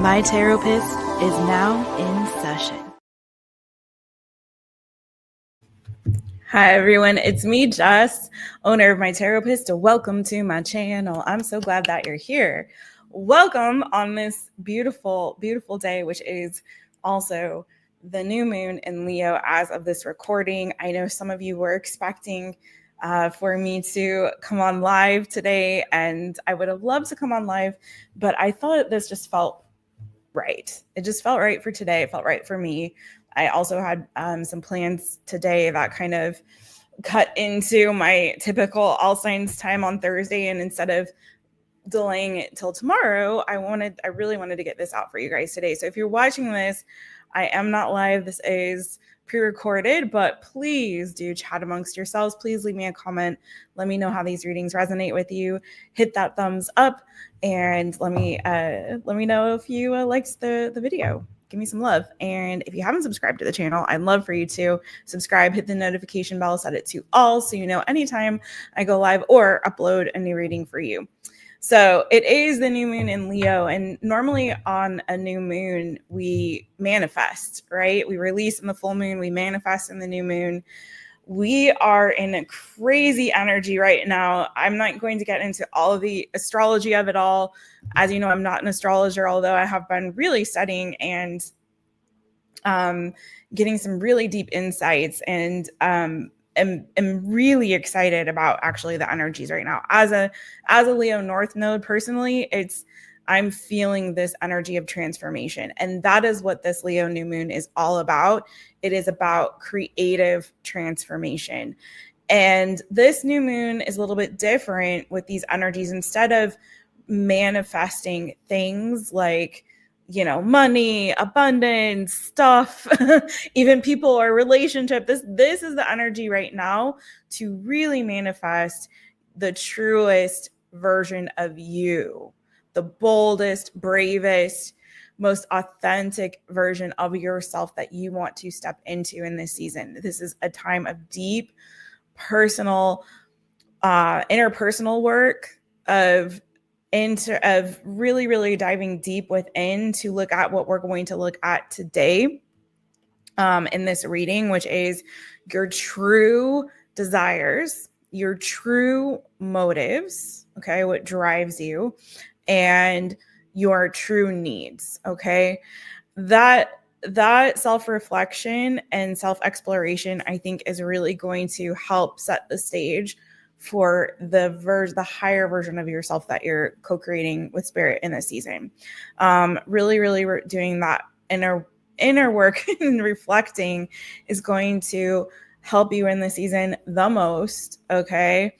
My Taropist is now in session. Hi everyone, it's me, Jess, owner of My Taropist. Welcome to my channel. I'm so glad that you're here. Welcome on this beautiful, beautiful day, which is also the new moon in Leo as of this recording. I know some of you were expecting for me to come on live today, and I would have loved to come on live, but I thought this just felt right. It just felt right for today. It felt right for me. I also had some plans today that kind of cut into my typical all signs time on Thursday. And instead of delaying it till tomorrow, I really wanted to get this out for you guys today. So if you're watching this, I am not live. This is pre-recorded, but please do chat amongst yourselves. Please leave me a comment. Let me know how these readings resonate with you. Hit that thumbs up and let me know if you liked the video. Give me some love. And if you haven't subscribed to the channel, I'd love for you to subscribe, hit the notification bell, set it to all so you know anytime I go live or upload a new reading for you. So it is the new moon in Leo, and normally on a new moon, we manifest, right? We release in the full moon, we manifest in the new moon. We are in a crazy energy right now. I'm not going to get into all of the astrology of it all. As you know, I'm not an astrologer, although I have been really studying and getting some really deep insights, and am really excited about actually the energies right now. As a Leo North node personally, I'm feeling this energy of transformation, and that is what this Leo new moon is all about. It is about creative transformation. And this new moon is a little bit different with these energies. Instead of manifesting things like, you know, money, abundance, stuff, even people or relationship. This is the energy right now to really manifest the truest version of you, the boldest, bravest, most authentic version of yourself that you want to step into in this season. This is a time of deep, personal, interpersonal work, of really, really diving deep within to look at what we're going to look at today in this reading, which is your true desires, your true motives, okay, what drives you, and your true needs, okay? That self-reflection and self-exploration, I think, is really going to help set the stage for the higher version of yourself that you're co-creating with spirit in this season. Really doing that inner work and reflecting is going to help you in the season the most, okay?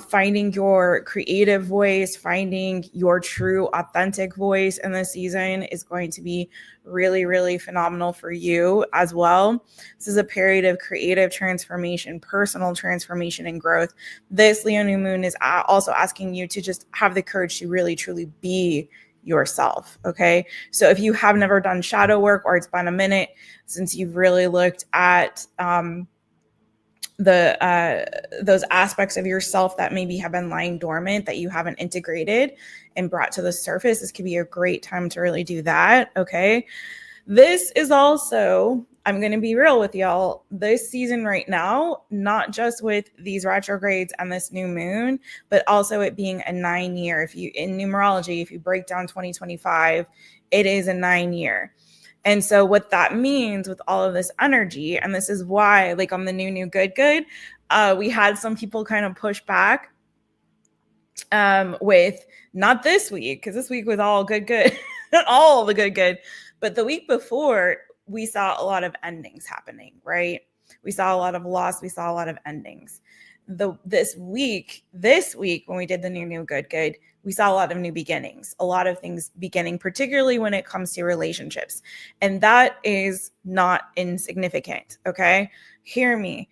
Finding your creative voice, finding your true authentic voice in this season is going to be really, really phenomenal for you as well. This is a period of creative transformation, personal transformation, and growth. This Leo new moon is also asking you to just have the courage to really, truly be yourself, okay? So if you have never done shadow work, or it's been a minute since you've really looked at those aspects of yourself that maybe have been lying dormant, that you haven't integrated and brought to the surface, this could be a great time to really do that, okay? This is also, I'm going to be real with y'all, this season right now, not just with these retrogrades and this new moon, but also it being a 9-year. If you, in numerology, if you break down 2025, it is a 9-year. And so what that means with all of this energy, and this is why, like on the new good, we had some people kind of push back with not this week, because this week was all good, all the good. But the week before, we saw a lot of endings happening, right? We saw a lot of loss. We saw a lot of endings. This week, when we did the new good, we saw a lot of new beginnings, a lot of things beginning, particularly when it comes to relationships. And that is not insignificant, okay? Hear me.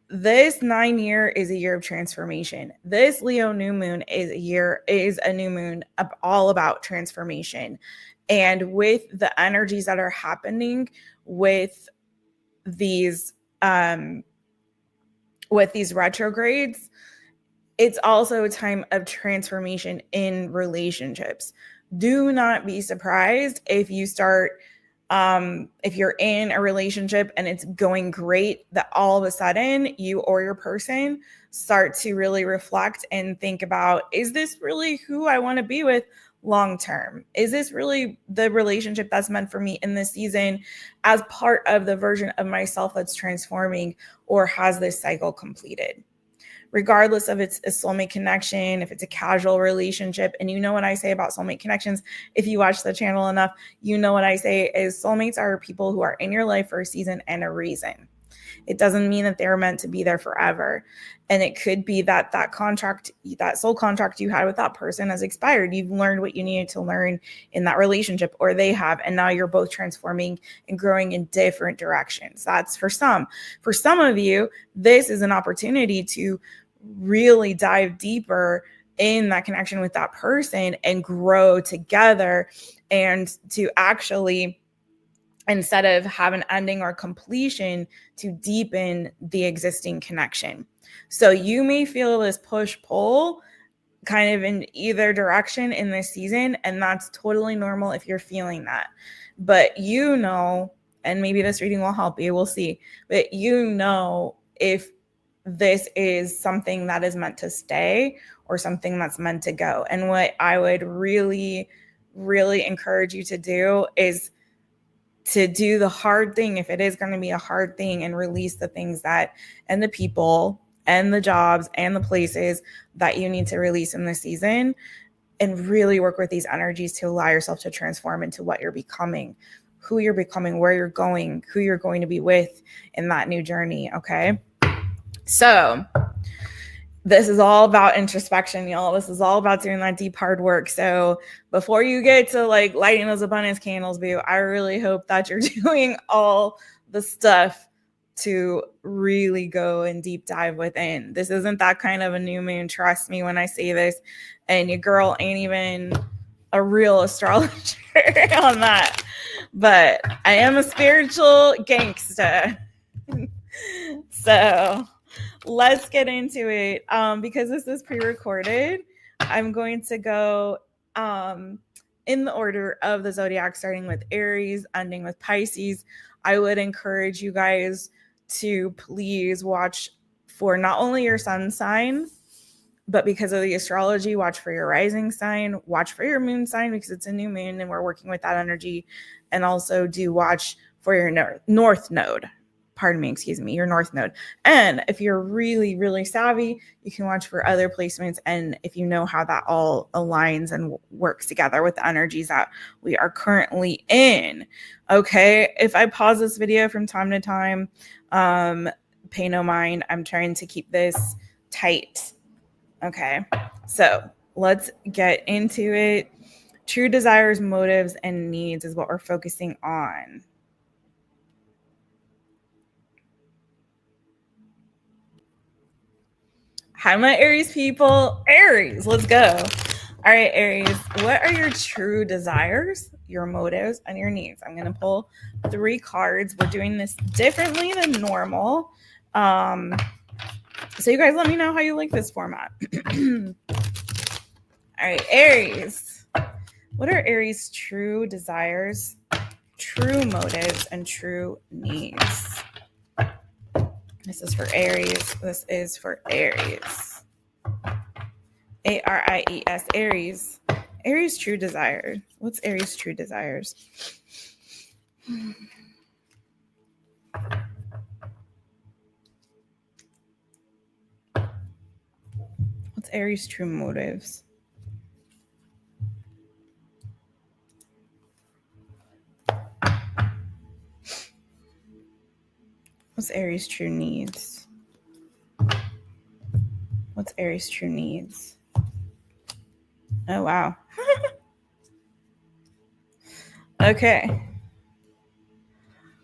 This 9-year is a year of transformation. This Leo new moon is a new moon all about transformation. And with the energies that are happening with these retrogrades, it's also a time of transformation in relationships. do not be surprised if you start, if you're in a relationship and it's going great, that all of a sudden you or your person start to really reflect and think about, is this really who I want to be with long term? Is this really the relationship that's meant for me in this season as part of the version of myself that's transforming, or has this cycle completed? Regardless of it's a soulmate connection, if it's a casual relationship. And you know what I say about soulmate connections, if you watch the channel enough, you know what I say is soulmates are people who are in your life for a season and a reason. It doesn't mean that they're meant to be there forever. And it could be that that contract, that soul contract you had with that person has expired. You've learned what you needed to learn in that relationship, or they have, and now you're both transforming and growing in different directions. That's for some. For some of you, this is an opportunity to really dive deeper in that connection with that person and grow together, and to actually, instead of have an ending or completion, to deepen the existing connection. So you may feel this push-pull kind of in either direction in this season, and that's totally normal if you're feeling that. But you know, and maybe this reading will help you, we'll see, but you know if this is something that is meant to stay or something that's meant to go. And what I would really, really encourage you to do is to do the hard thing, if it is going to be a hard thing, and release the things that, and the people and the jobs and the places that you need to release in this season, and really work with these energies to allow yourself to transform into what you're becoming, who you're becoming, where you're going, who you're going to be with in that new journey. Okay. So this is all about introspection, y'all. This is all about doing that deep, hard work. So before you get to like lighting those abundance candles, boo, I really hope that you're doing all the stuff to really go and deep dive within. This isn't that kind of a new moon. Trust me when I say this. And your girl ain't even a real astrologer on that. But I am a spiritual gangsta. So let's get into it. Because this is pre-recorded, I'm going to go in the order of the zodiac, starting with Aries, ending with Pisces. I would encourage you guys to please watch for not only your sun sign, but because of the astrology, watch for your rising sign, watch for your moon sign because it's a new moon and we're working with that energy. And also do watch for your north node. Your north node. And if you're really, really savvy, you can watch for other placements. And if you know how that all aligns and works together with the energies that we are currently in. Okay. If I pause this video from time to time, pay no mind. I'm trying to keep this tight. Okay. So let's get into it. True desires, motives, and needs is what we're focusing on. Hi, my Aries people. Aries, let's go. All right, Aries, what are your true desires, your motives, and your needs? I'm going to pull 3 cards. We're doing this differently than normal. So you guys let me know how you like this format. All right, Aries. What are Aries' true desires, true motives, and true needs? This is for Aries. This is for Aries. ARIES, Aries. Aries' true desire. What's Aries' true desires? What's Aries' true motives? What's Aries' true needs? What's Aries' true needs? Oh, wow. Okay.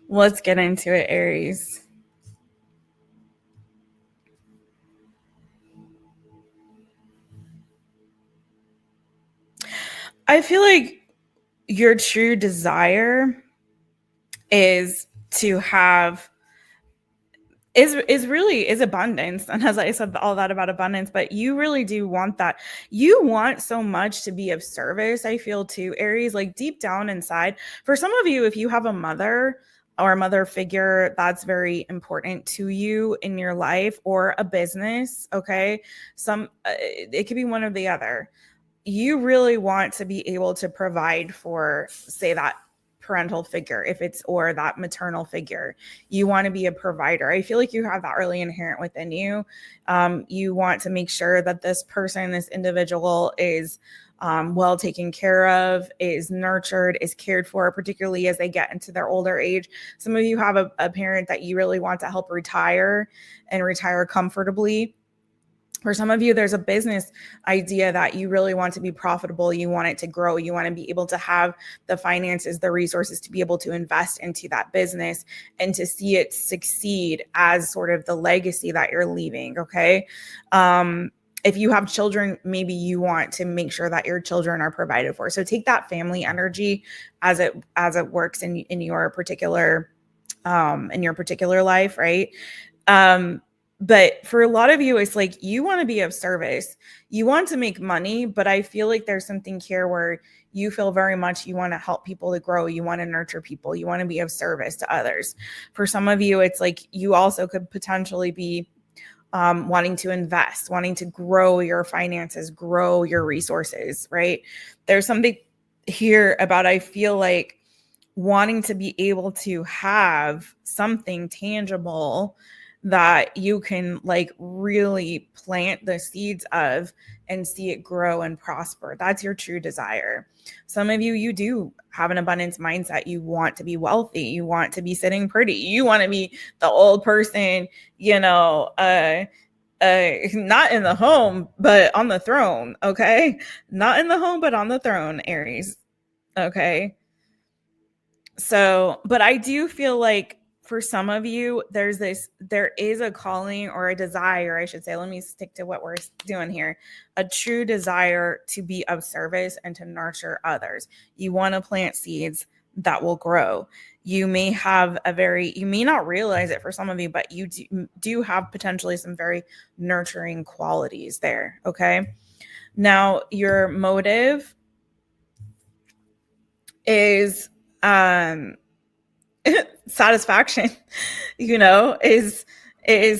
Let's get into it, Aries. I feel like your true desire is to have is really is abundance. And as I said all that about abundance, but you really do want that. You want so much to be of service, I feel, to Aries, like deep down inside. For some of you, if you have a mother or a mother figure that's very important to you in your life, or a business, okay, it could be one or the other. You really want to be able to provide for, say, that parental figure, if it's, or that maternal figure. You want to be a provider. I feel like you have that really inherent within you. You want to make sure that this person, this individual, is well taken care of, is nurtured, is cared for, particularly as they get into their older age. Some of you have a parent that you really want to help retire and retire comfortably. For some of you, there's a business idea that you really want to be profitable. You want it to grow. You want to be able to have the finances, the resources to be able to invest into that business and to see it succeed as sort of the legacy that you're leaving. Okay. If you have children, maybe you want to make sure that your children are provided for. So take that family energy as it works in your particular life, right? But for a lot of you, it's like you want to be of service. You want to make money, but I feel like there's something here where you feel very much you want to help people to grow. You want to nurture people. You want to be of service to others. For some of you, it's like you also could potentially be wanting to invest, wanting to grow your finances, grow your resources, right? There's something here about, I feel like, wanting to be able to have something tangible that you can like really plant the seeds of and see it grow and prosper. That's your true desire. Some of you, you do have an abundance mindset. You want to be wealthy. You want to be sitting pretty. You want to be the old person, not in the home, but on the throne. Okay. Not in the home, but on the throne, Aries. Okay. So, but I do feel like for some of you, there is a calling or a desire, I should say. Let me stick to what we're doing here. A true desire to be of service and to nurture others. You want to plant seeds that will grow. You may have you may not realize it for some of you, but you do have potentially some very nurturing qualities there. Okay. Now, your motive is satisfaction, is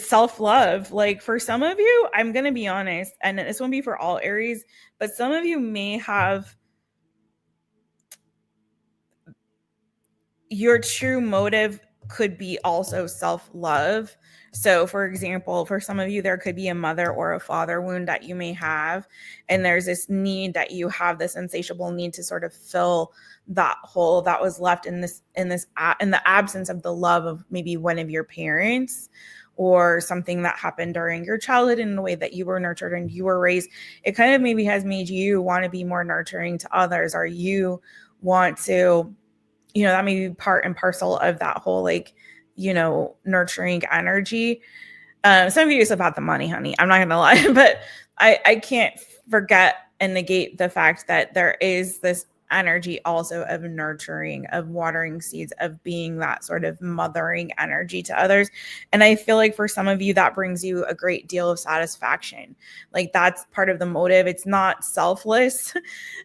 self-love. Like for some of you, I'm going to be honest, and this won't be for all Aries, but some of you may have your true motive could be also self-love. So for example, for some of you, there could be a mother or a father wound that you may have. And there's this need that you have, this insatiable need to sort of fill that hole that was left in the absence of the love of maybe one of your parents, or something that happened during your childhood in the way that you were nurtured and you were raised. It kind of maybe has made you want to be more nurturing to others, or you want to, that may be part and parcel of that whole, like, nurturing energy. Some of you is about the money, honey. I'm not going to lie, but I can't forget and negate the fact that there is this energy also of nurturing, of watering seeds, of being that sort of mothering energy to others. And I feel like for some of you, that brings you a great deal of satisfaction. Like that's part of the motive. It's not selfless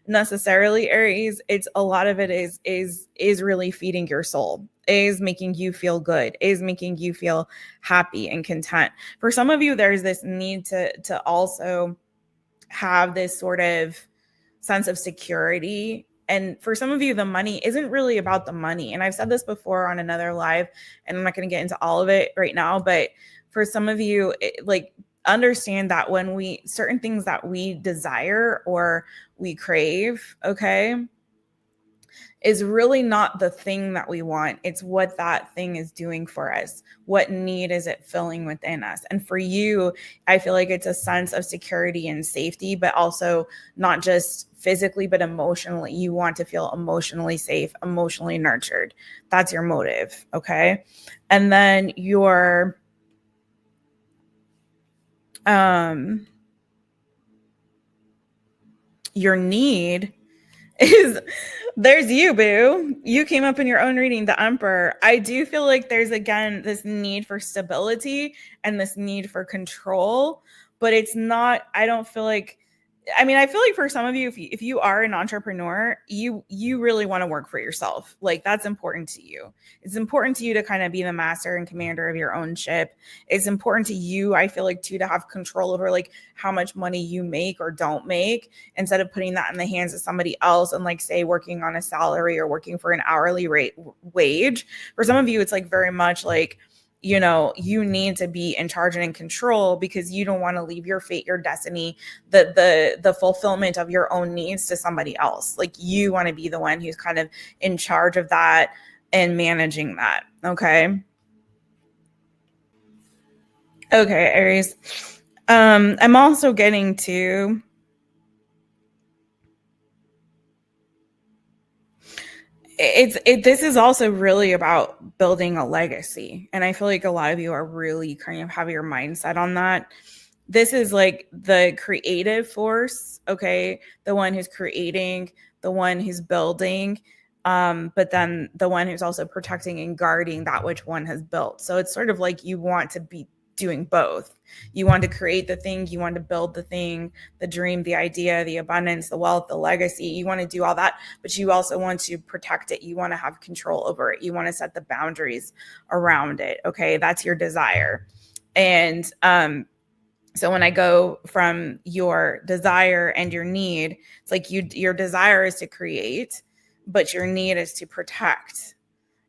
necessarily, Aries. It's a lot of it is really feeding your soul, is making you feel good, is making you feel happy and content. For some of you, there's this need to also have this sort of sense of security. And for some of you, the money isn't really about the money. And I've said this before on another live, and I'm not going to get into all of it right now, but for some of you, understand that when certain things that we desire or we crave, okay, is really not the thing that we want. It's what that thing is doing for us. What need is it filling within us? And for you, I feel like it's a sense of security and safety, but also not just physically, but emotionally. You want to feel emotionally safe, emotionally nurtured. That's your motive, okay? And then your need is there's you, boo. You came up in your own reading, the Emperor. I do feel like there's, again, this need for stability and this need for control, but it's not, I don't feel like, I mean, I feel like for some of you, if you are an entrepreneur, you really want to work for yourself. Like, that's important to you. It's important to you to kind of be the master and commander of your own ship. It's important to you, I feel like, too, to have control over like how much money you make or don't make, instead of putting that in the hands of somebody else and, like, say, working on a salary or working for an hourly rate wage. For some of you, it's like very much like, you know, you need to be in charge and in control because you don't want to leave your fate, your destiny, the fulfillment of your own needs to somebody else. Like, you want to be the one who's kind of in charge of that and managing that. Okay. Okay, Aries. I'm also getting to this is also really about building a legacy. And I feel like a lot of you are really kind of have your mindset on that. This is like the creative force, okay? The one who's creating, the one who's building, but then the one who's also protecting and guarding that which one has built. So it's sort of like you want to be doing both. You want to create the thing, you want to build the thing, the dream, the idea, the abundance, the wealth, the legacy. You want to do all that, but you also want to protect it. You want to have control over it. You want to set the boundaries around it. Okay, that's your desire. And so when I go from your desire and your need, it's like your desire is to create, but your need is to protect.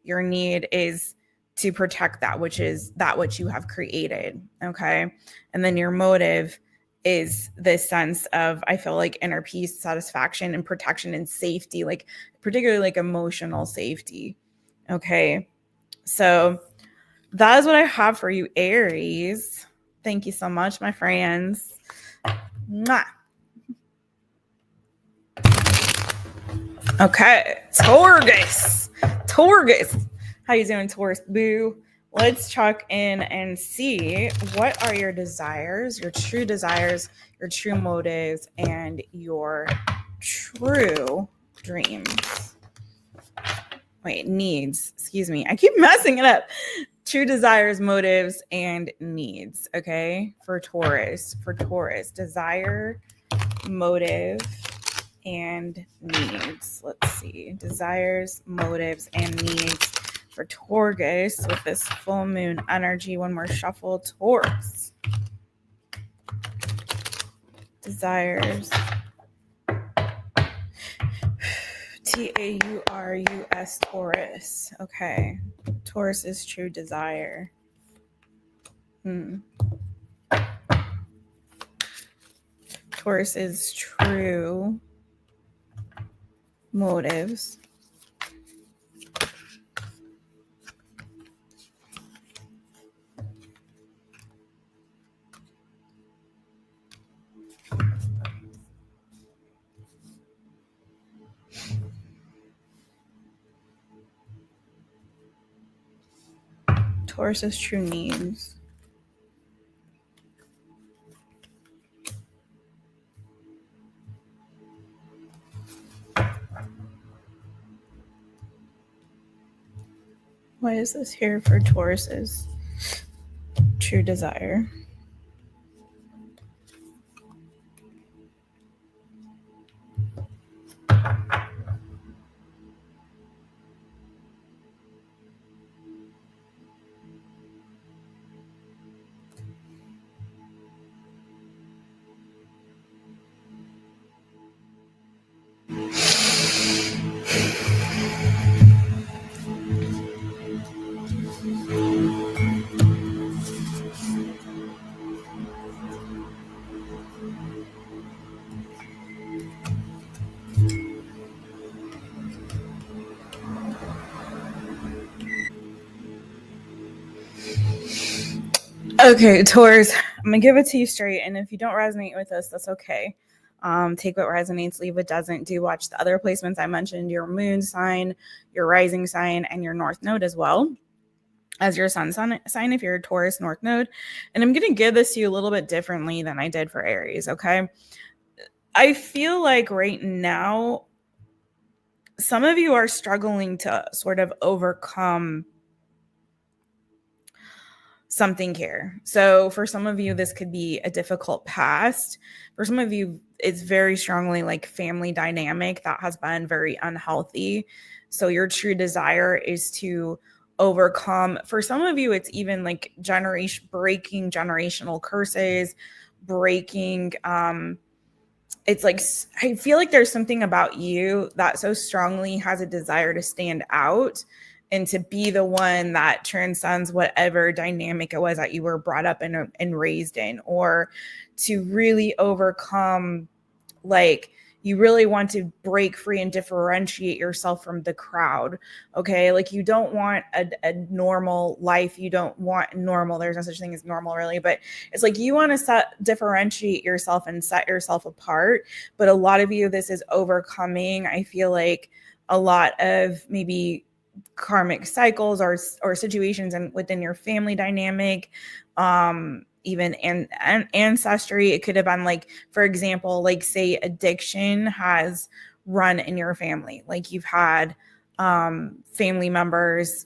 Your need is to protect that which you have created. Okay. And then your motive is this sense of, I feel like, inner peace, satisfaction, and protection and safety, like particularly like emotional safety. Okay. So that is what I have for you, Aries. Thank you so much, my friends. Mwah. Okay. Taurus. How you doing, Taurus? Boo. Let's check in and see what are your desires, your true motives, and your true dreams. Wait, needs. Excuse me. I keep messing it up. True desires, motives, and needs. Okay. For Taurus. Desire, motive, and needs. Let's see. Desires, motives, and needs for Taurus with this full moon energy. One more shuffle. Taurus. Desires. TAURUS. Taurus. Okay. Taurus is true desire. Taurus is true motives. Taurus's true needs. Why is this here for Taurus's true desire? Okay, Taurus, I'm gonna give it to you straight, and if you don't resonate with us, that's okay. Take what resonates, leave what doesn't. Do watch the other placements I mentioned, your moon sign, your rising sign, and your north node as well as your sun sign if you're a Taurus north node. And I'm gonna give this to you a little bit differently than I did for Aries, okay? I feel like right now some of you are struggling to sort of overcome something here. So for some of you, this could be a difficult past. For some of you, it's very strongly like family dynamic that has been very unhealthy. So your true desire is to overcome. For some of you, it's even like breaking generational curses, breaking it's like, I feel like there's something about you that so strongly has a desire to stand out and to be the one that transcends whatever dynamic it was that you were brought up in and raised in, or to really overcome, like, you really want to break free and differentiate yourself from the crowd. Okay. Like, you don't want a normal life. You don't want normal. There's no such thing as normal, really, but it's like you want to differentiate yourself and set yourself apart. But a lot of you, this is overcoming, I feel like, a lot of maybe karmic cycles or situations and within your family dynamic, even ancestry. It could have been like, for example, like say addiction has run in your family. Like you've had family members,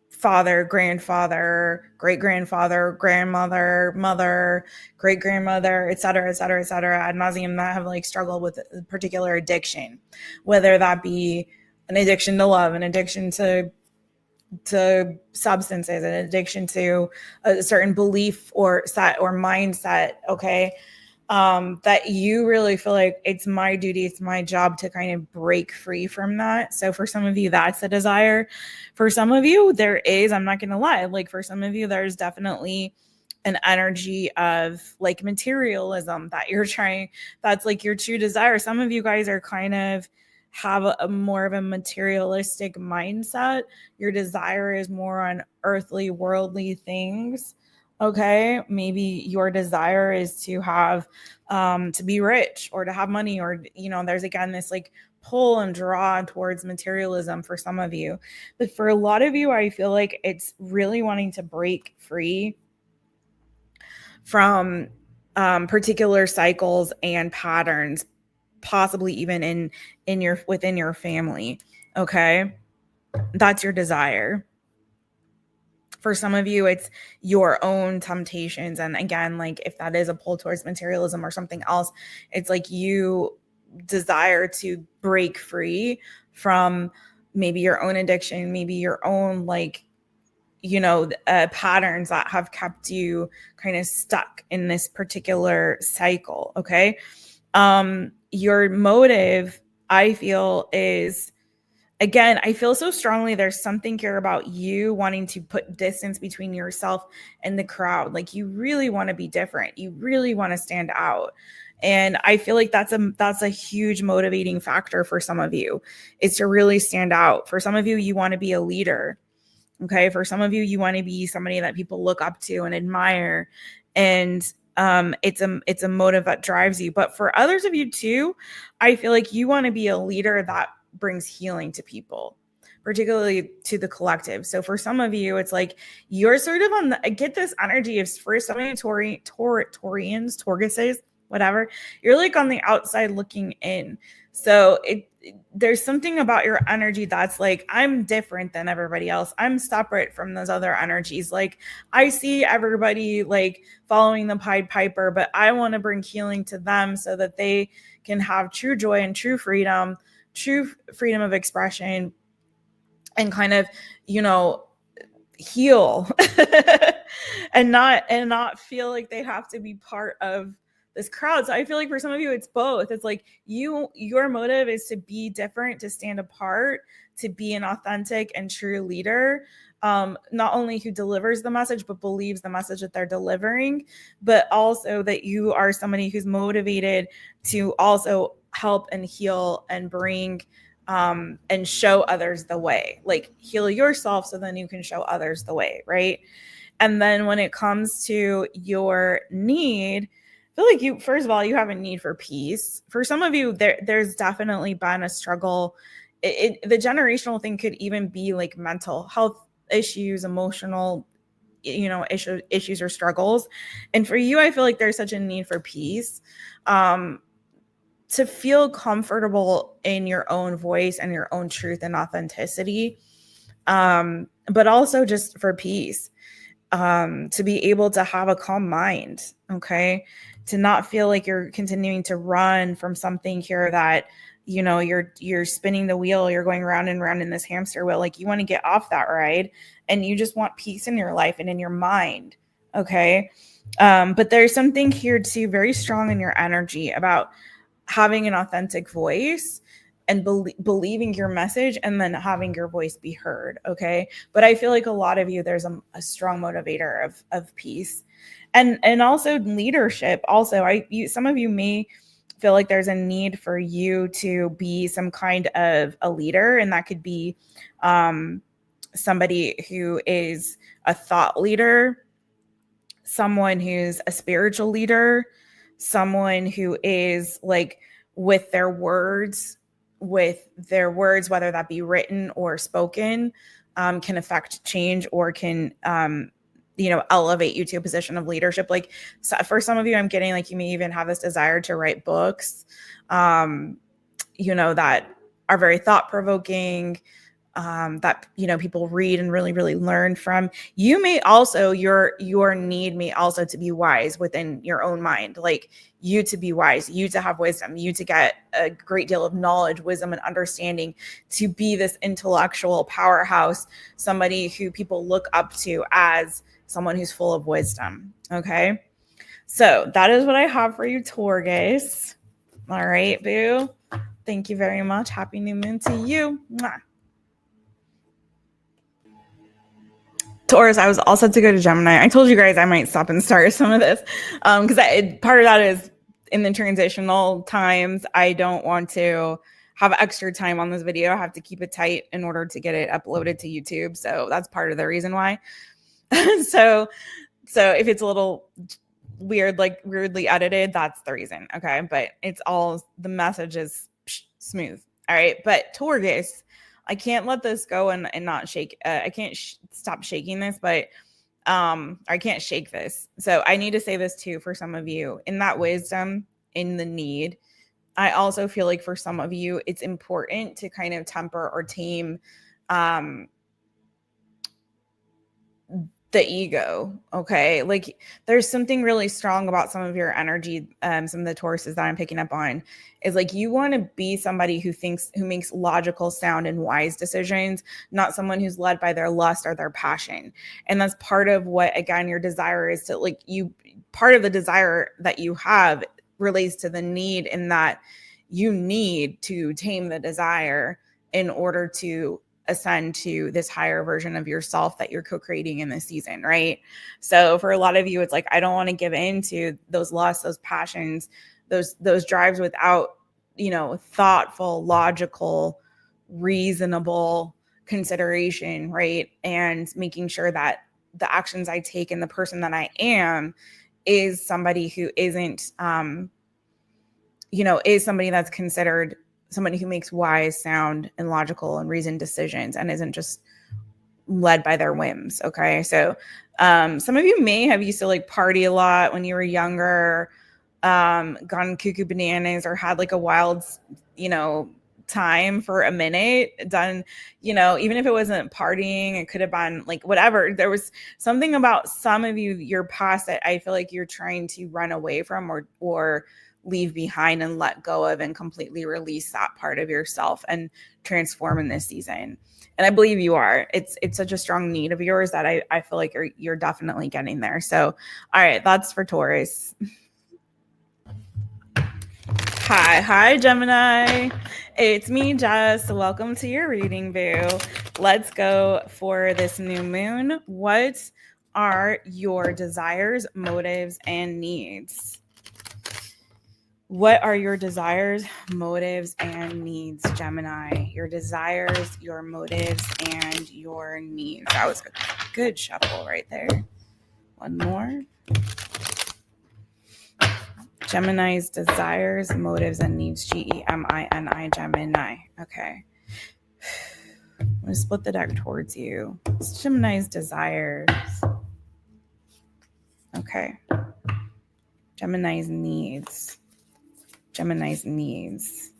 father, grandfather, great grandfather, grandmother, mother, great grandmother, et cetera, ad nauseum, that have like struggled with a particular addiction, whether that be an addiction to love, an addiction to substances, an addiction to a certain belief or set or mindset. Okay. That you really feel like it's my duty, it's my job to kind of break free from that. So for some of you, that's a desire. For some of you, there is, I'm not going to lie, like for some of you, there's definitely an energy of like materialism that you're trying, that's like your true desire. Some of you guys are kind of have a more of a materialistic mindset. Your desire is more on earthly, worldly things. Okay, maybe your desire is to have to be rich or to have money, or there's again this like pull and draw towards materialism for some of you. But for a lot of you, I feel like it's really wanting to break free from particular cycles and patterns, possibly even within your family. Okay, that's your desire. For some of you, it's your own temptations. And again, like if that is a pull towards materialism or something else, it's like you desire to break free from maybe your own addiction, maybe your own like patterns that have kept you kind of stuck in this particular cycle. Okay. Your motive, I feel, is, again, I feel so strongly there's something here about you wanting to put distance between yourself and the crowd. Like you really want to be different. You really want to stand out. And I feel like that's a huge motivating factor for some of you, is to really stand out. For some of you, you want to be a leader. Okay. For some of you, you want to be somebody that people look up to and admire. And it's a motive that drives you. But for others of you too, I feel like you want to be a leader that brings healing to people, particularly to the collective. So for some of you, it's like you're sort of I get this energy of, for some of you Tauruses, whatever, you're like on the outside looking in. So there's something about your energy that's like, I'm different than everybody else. I'm separate from those other energies. Like I see everybody like following the Pied Piper, but I want to bring healing to them so that they can have true joy and true freedom of expression, and kind of, heal and not feel like they have to be part of this crowd. So I feel like for some of you, it's both. It's like your motive is to be different, to stand apart, to be an authentic and true leader, not only who delivers the message, but believes the message that they're delivering, but also that you are somebody who's motivated to also help and heal and bring and show others the way. Like heal yourself so then you can show others the way, right? And then when it comes to your need, I feel like first of all, you have a need for peace. For some of you, there's definitely been a struggle. The generational thing could even be like mental health issues, emotional, issues or struggles. And for you, I feel like there's such a need for peace. to feel comfortable in your own voice and your own truth and authenticity, but also just for peace, to be able to have a calm mind, okay? To not feel like you're continuing to run from something here that, you know, you're spinning the wheel, you're going round and round in this hamster wheel. Like, you want to get off that ride and you just want peace in your life and in your mind, okay? But there's something here too very strong in your energy about having an authentic voice and believing your message and then having your voice be heard, okay? But I feel like a lot of you, there's a strong motivator of peace and also leadership. Also, some of you may feel like there's a need for you to be some kind of a leader, and that could be somebody who is a thought leader, someone who's a spiritual leader, someone who is like with their words, whether that be written or spoken, can affect change or can, elevate you to a position of leadership. Like, so for some of you, I'm getting like you may even have this desire to write books, that are very thought-provoking, that, people read and really, really learn from. You may also, your need may also to be wise within your own mind, like you to be wise, you to have wisdom, you to get a great deal of knowledge, wisdom, and understanding, to be this intellectual powerhouse, somebody who people look up to as someone who's full of wisdom. Okay. So that is what I have for you, Taurus. All right, boo. Thank you very much. Happy new moon to you. Mwah. Taurus, I was all set to go to Gemini. I told you guys I might stop and start some of this because part of that is in the transitional times. I don't want to have extra time on this video. I have to keep it tight in order to get it uploaded to YouTube. So that's part of the reason why. so if it's a little weird, like weirdly edited, that's the reason. Okay. But it's all, the message is smooth. All right. But Taurus, I can't let this go and not shake. I can't stop shaking this, but I can't shake this. So I need to say this too for some of you. In that wisdom, in the need, I also feel like for some of you, it's important to kind of temper or tame the ego. Okay. Like, there's something really strong about some of your energy. Some of the Tauruses that I'm picking up on is like, you want to be somebody who makes logical, sound, and wise decisions, not someone who's led by their lust or their passion. And that's part of what, again, your desire is to, like, part of the desire that you have relates to the need, in that you need to tame the desire in order to ascend to this higher version of yourself that you're co-creating in this season, right? So for a lot of you, it's like, I don't want to give in to those lusts, those passions, those drives without, thoughtful, logical, reasonable consideration, right? And making sure that the actions I take and the person that I am is somebody who isn't, is somebody that's considered somebody who makes wise, sound, and logical and reasoned decisions and isn't just led by their whims. Okay. So some of you may have used to like party a lot when you were younger, gone cuckoo bananas, or had like a wild, time for a minute, done, even if it wasn't partying, it could have been like whatever. There was something about some of you, your past, that I feel like you're trying to run away from or leave behind and let go of, and completely release that part of yourself and transform in this season. And I believe you are. It's such a strong need of yours that I feel like you're definitely getting there. So, all right, that's for Taurus. Hi, Gemini. It's me, Jess. Welcome to your reading, boo. Let's go for this new moon. What are your desires, motives, and needs? What are your desires, motives, and needs, Gemini? Your desires, your motives, and your needs. That was a good shuffle right there. One more. Gemini's desires, motives, and needs. Gemini, Gemini. Okay. I'm going to split the deck towards you. It's Gemini's desires. Okay. Gemini's needs. Gemini's needs.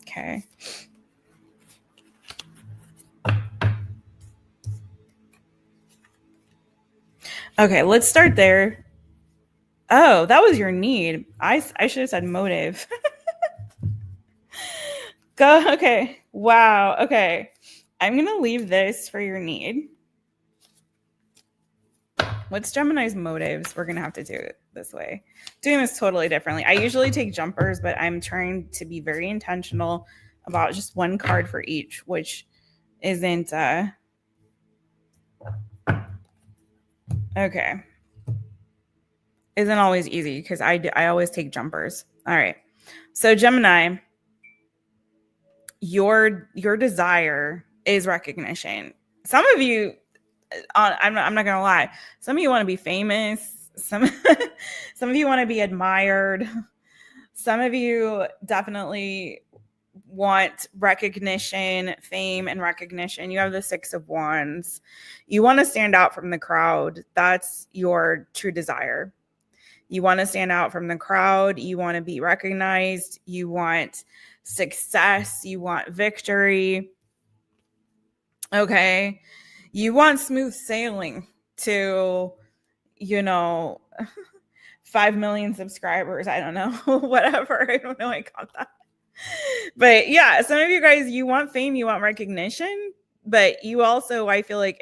Okay. Okay, let's start there. Oh, that was your need. I should have said motive. Go. Okay. Wow. Okay. I'm going to leave this for your need. What's Gemini's motives? We're going to have to do it this way. Doing this totally differently. I usually take jumpers, but I'm trying to be very intentional about just one card for each, which isn't okay. Isn't always easy because I always take jumpers. All right. So Gemini, your desire is recognition. Some of you, I'm not gonna lie, some of you want to be famous. Some of you want to be admired. Some of you definitely want recognition, fame, and recognition. You have the Six of Wands. You want to stand out from the crowd. That's your true desire. You want to stand out from the crowd. You want to be recognized. You want success. You want victory. Okay. You want smooth sailing to, 5 million subscribers. I don't know. Whatever. I don't know. I got that. But yeah, some of you guys, you want fame, you want recognition, but you also, I feel like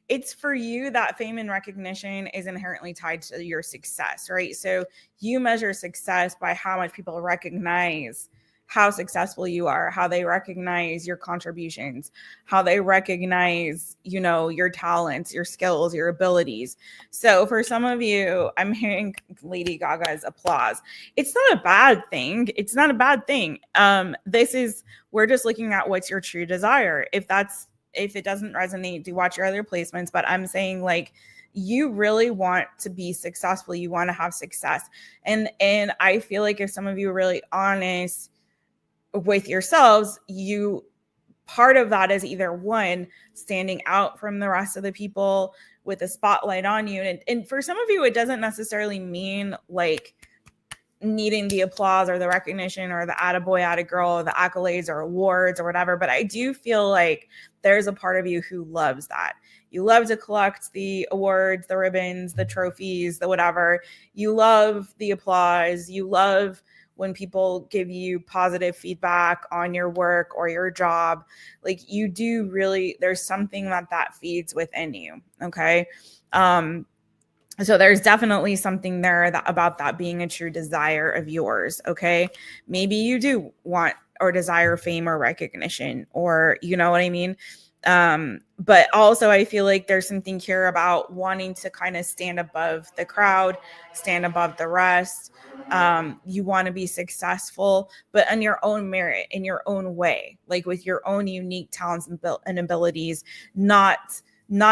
it's for you that fame and recognition is inherently tied to your success, right? So you measure success by how much people recognize how successful you are, how they recognize your contributions, how they recognize, your talents, your skills, your abilities. So for some of you, I'm hearing Lady Gaga's applause. It's not a bad thing. It's not a bad thing. We're just looking at what's your true desire. If it doesn't resonate, do watch your other placements. But I'm saying, like, you really want to be successful. You want to have success. And I feel like if some of you are really honest with yourselves, part of that is either one, standing out from the rest of the people with a spotlight on you. And for some of you, it doesn't necessarily mean like needing the applause or the recognition or the attaboy, attagirl, or the accolades or awards or whatever. But I do feel like there's a part of you who loves that. You love to collect the awards, the ribbons, the trophies, the whatever. You love the applause. You love when people give you positive feedback on your work or your job. Like, you do really, there's something that feeds within you. Okay. So there's definitely something there about that being a true desire of yours. Okay. Maybe you do want or desire fame or recognition, or you know what I mean? But also I feel like there's something here about wanting to kind of stand above the crowd, stand above the rest. You want to be successful, but on your own merit, in your own way, like with your own unique talents and abilities, not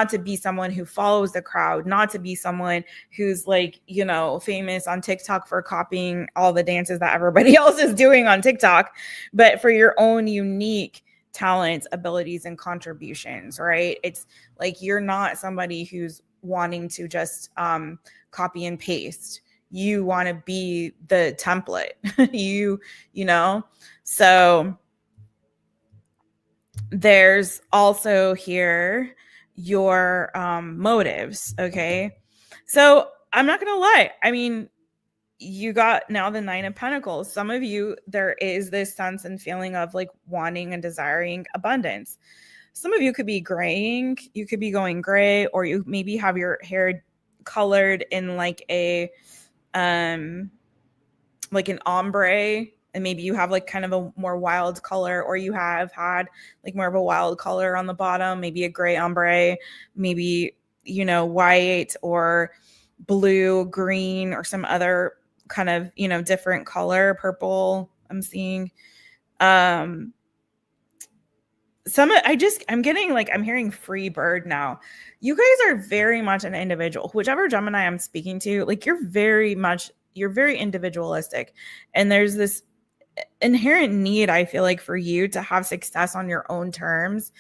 to be someone who follows the crowd, not to be someone who's like, famous on TikTok for copying all the dances that everybody else is doing on TikTok, but for your own unique talents, abilities, and contributions, right? It's like, you're not somebody who's wanting to just copy and paste. You want to be the template, so there's also here your motives. Okay. So I'm not going to lie. I mean, you got now the Nine of Pentacles. Some of you, there is this sense and feeling of like wanting and desiring abundance. Some of you could be graying. You could be going gray, or you maybe have your hair colored in like an ombre, and maybe you have like kind of a more wild color, or you have had like more of a wild color on the bottom, maybe a gray ombre, maybe, white or blue, green, or some other kind of, different color, purple I'm seeing. I'm getting like, I'm hearing free bird now. You guys are very much an individual. Whichever Gemini I'm speaking to, like, you're very individualistic. And there's this inherent need, I feel like, for you to have success on your own terms.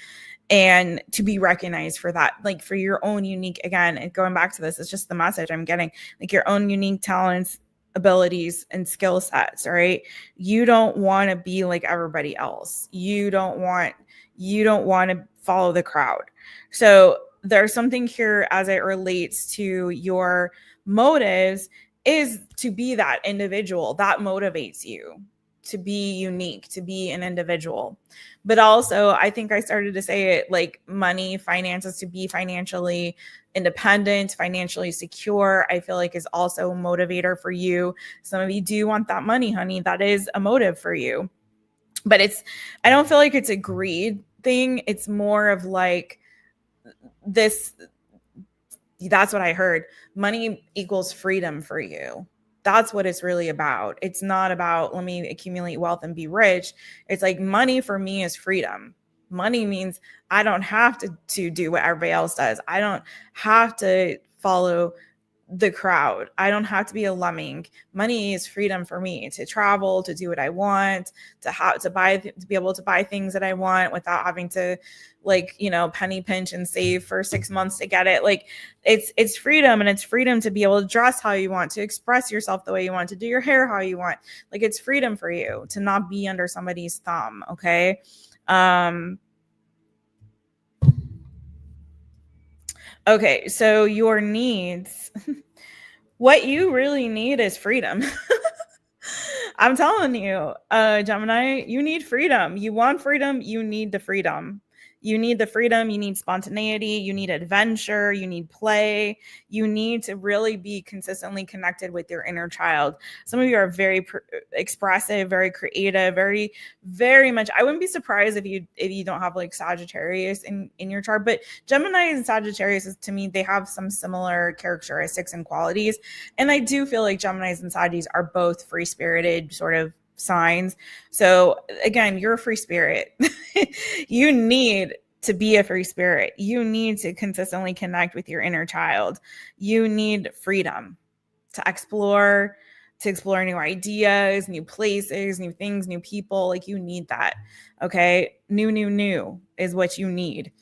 and to be recognized for that, like for your own unique, again, and going back to this, it's just the message I'm getting, like your own unique talents, abilities, and skill sets, right? You don't want to be like everybody else. You don't want to follow the crowd. So there's something here as it relates to your motives, is to be that individual that motivates you to be unique, to be an individual. But also, I think I started to say it, like money, finances, to be financially independent, financially secure, I feel like is also a motivator for you. Some of you do want that money, honey. That is a motive for you. But I don't feel like it's a greed thing. It's more of like this. That's what I heard. Money equals freedom for you. That's what it's really about. It's not about, let me accumulate wealth and be rich. It's like money for me is freedom. Money means I don't have to do what everybody else does. I don't have to follow the crowd. I don't have to be a lemming. Money is freedom for me to travel, to do what I want, to be able to buy things that I want without having to, like, penny pinch and save for 6 months to get it. Like it's freedom, and it's freedom to be able to dress how you want, to express yourself the way you want, to do your hair how you want. Like it's freedom for you to not be under somebody's thumb. Okay. Okay, so your needs, what you really need is freedom. I'm telling you, Gemini, you need freedom. You want freedom. You need the freedom. You need the freedom. You need spontaneity. You need adventure. You need play. You need to really be consistently connected with your inner child. Some of you are very expressive, very creative, very, very much. I wouldn't be surprised if you don't have like Sagittarius in your chart, but Gemini and Sagittarius, to me, they have some similar characteristics and qualities. And I do feel like Geminis and Saggies are both free-spirited sort of signs. So again, you're a free spirit. You need to be a free spirit. You need to consistently connect with your inner child. You need freedom to explore new ideas, new places, new things, new people. Like you need that. Okay. New is what you need.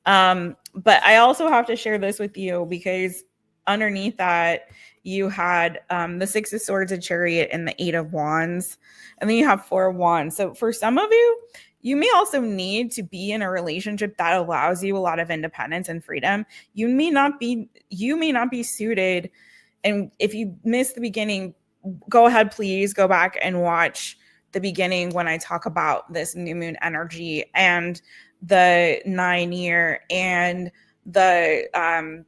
But I also have to share this with you because underneath that, you had the Six of Swords, a Chariot, and the Eight of Wands. And then you have Four of Wands. So for some of you, you may also need to be in a relationship that allows you a lot of independence and freedom. You may not be suited. And if you missed the beginning, go ahead, please go back and watch the beginning when I talk about this new moon energy and the 9-year and the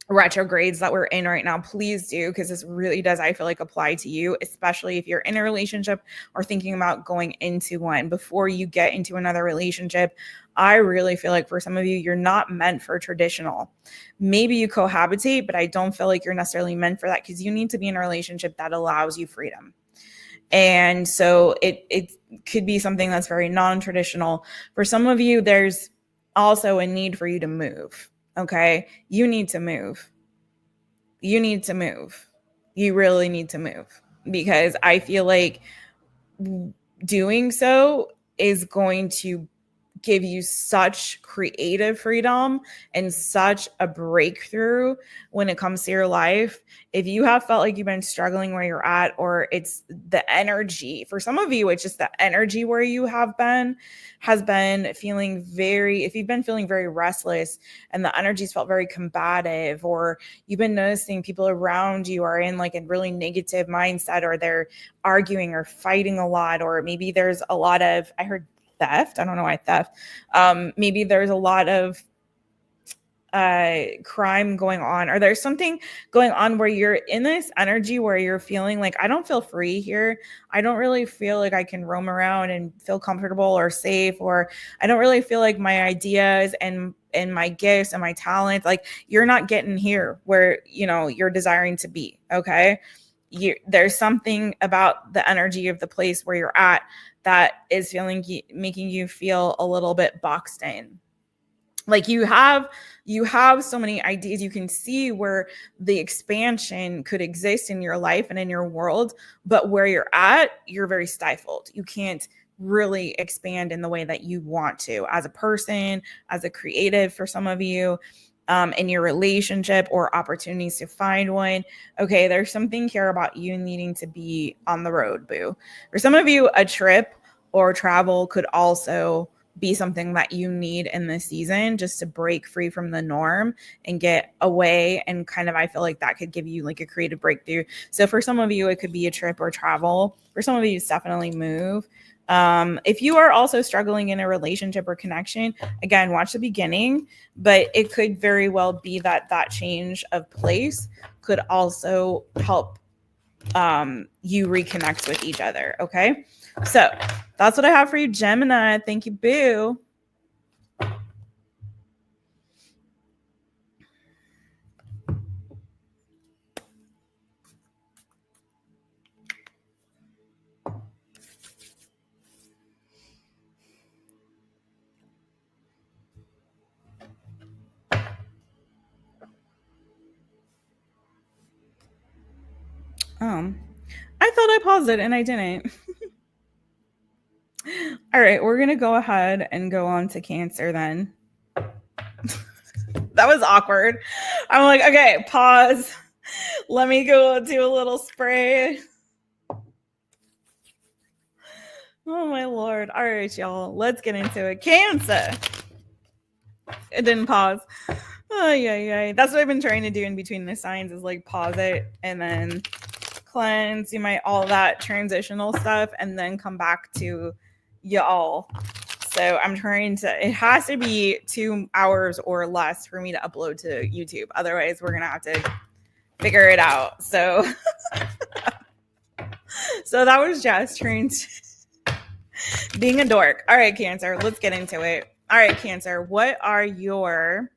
retrogrades that we're in right now. Please do, because this really does, I feel like, apply to you, especially if you're in a relationship or thinking about going into one. Before you get into another relationship, I really feel like for some of you, you're not meant for traditional. Maybe you cohabitate, but I don't feel like you're necessarily meant for that, because you need to be in a relationship that allows you freedom. And so it could be something that's very non-traditional. For some of you, there's also a need for you to move. Okay. You need to move. You need to move. You really need to move, because I feel like doing so is going to give you such creative freedom and such a breakthrough when it comes to your life. If you have felt like you've been struggling where you're at, or it's the energy, for some of you, it's just the energy where you has been feeling if you've been feeling very restless and the energy's felt very combative, or you've been noticing people around you are in like a really negative mindset, or they're arguing or fighting a lot, or maybe there's a lot of, I heard theft. I don't know why theft. Maybe there's a lot of crime going on, or there's something going on where you're in this energy where you're feeling like, I don't feel free here. I don't really feel like I can roam around and feel comfortable or safe, or I don't really feel like my ideas and my gifts and my talents, like you're not getting here where, you're desiring to be. Okay. There's something about the energy of the place where you're at that is making you feel a little bit boxed in. Like you have so many ideas. You can see where the expansion could exist in your life and in your world, but where you're at, you're very stifled. You can't really expand in the way that you want to as a person, as a creative for some of you, in your relationship or opportunities to find one. Okay, there's something here about you needing to be on the road, boo. For some of you, a trip or travel could also be something that you need in this season, just to break free from the norm and get away. And kind of, I feel like that could give you like a creative breakthrough. So for some of you, it could be a trip or travel. For some of you, it's definitely move. If you are also struggling in a relationship or connection, again, watch the beginning, but it could very well be that that change of place could also help you reconnect with each other. Okay, so that's what I have for you, Gemini. Thank you, boo. I thought I paused it and I didn't. All right, we're gonna go ahead and go on to Cancer then. That was awkward. I'm like, okay, pause. Let me go do a little spray. Oh my Lord. All right, y'all. Let's get into it. Cancer. It didn't pause. Oh, yeah. That's what I've been trying to do in between the signs, is like pause it and then cleanse, all that transitional stuff, and then come back to y'all. So I'm trying to, it has to be 2 hours or less for me to upload to YouTube. Otherwise, we're going to have to figure it out. So, so that was Jess trying to, being a dork. All right, Cancer, let's get into it. All right, Cancer, what are your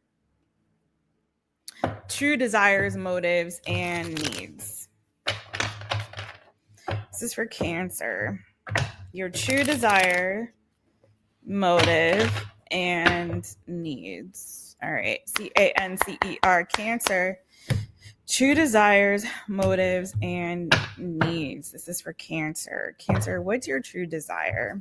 true desires, motives, and needs? This is for Cancer. Your true desire, motive, and needs. All right, CANCER, Cancer. True desires, motives, and needs. This is for Cancer. Cancer, what's your true desire?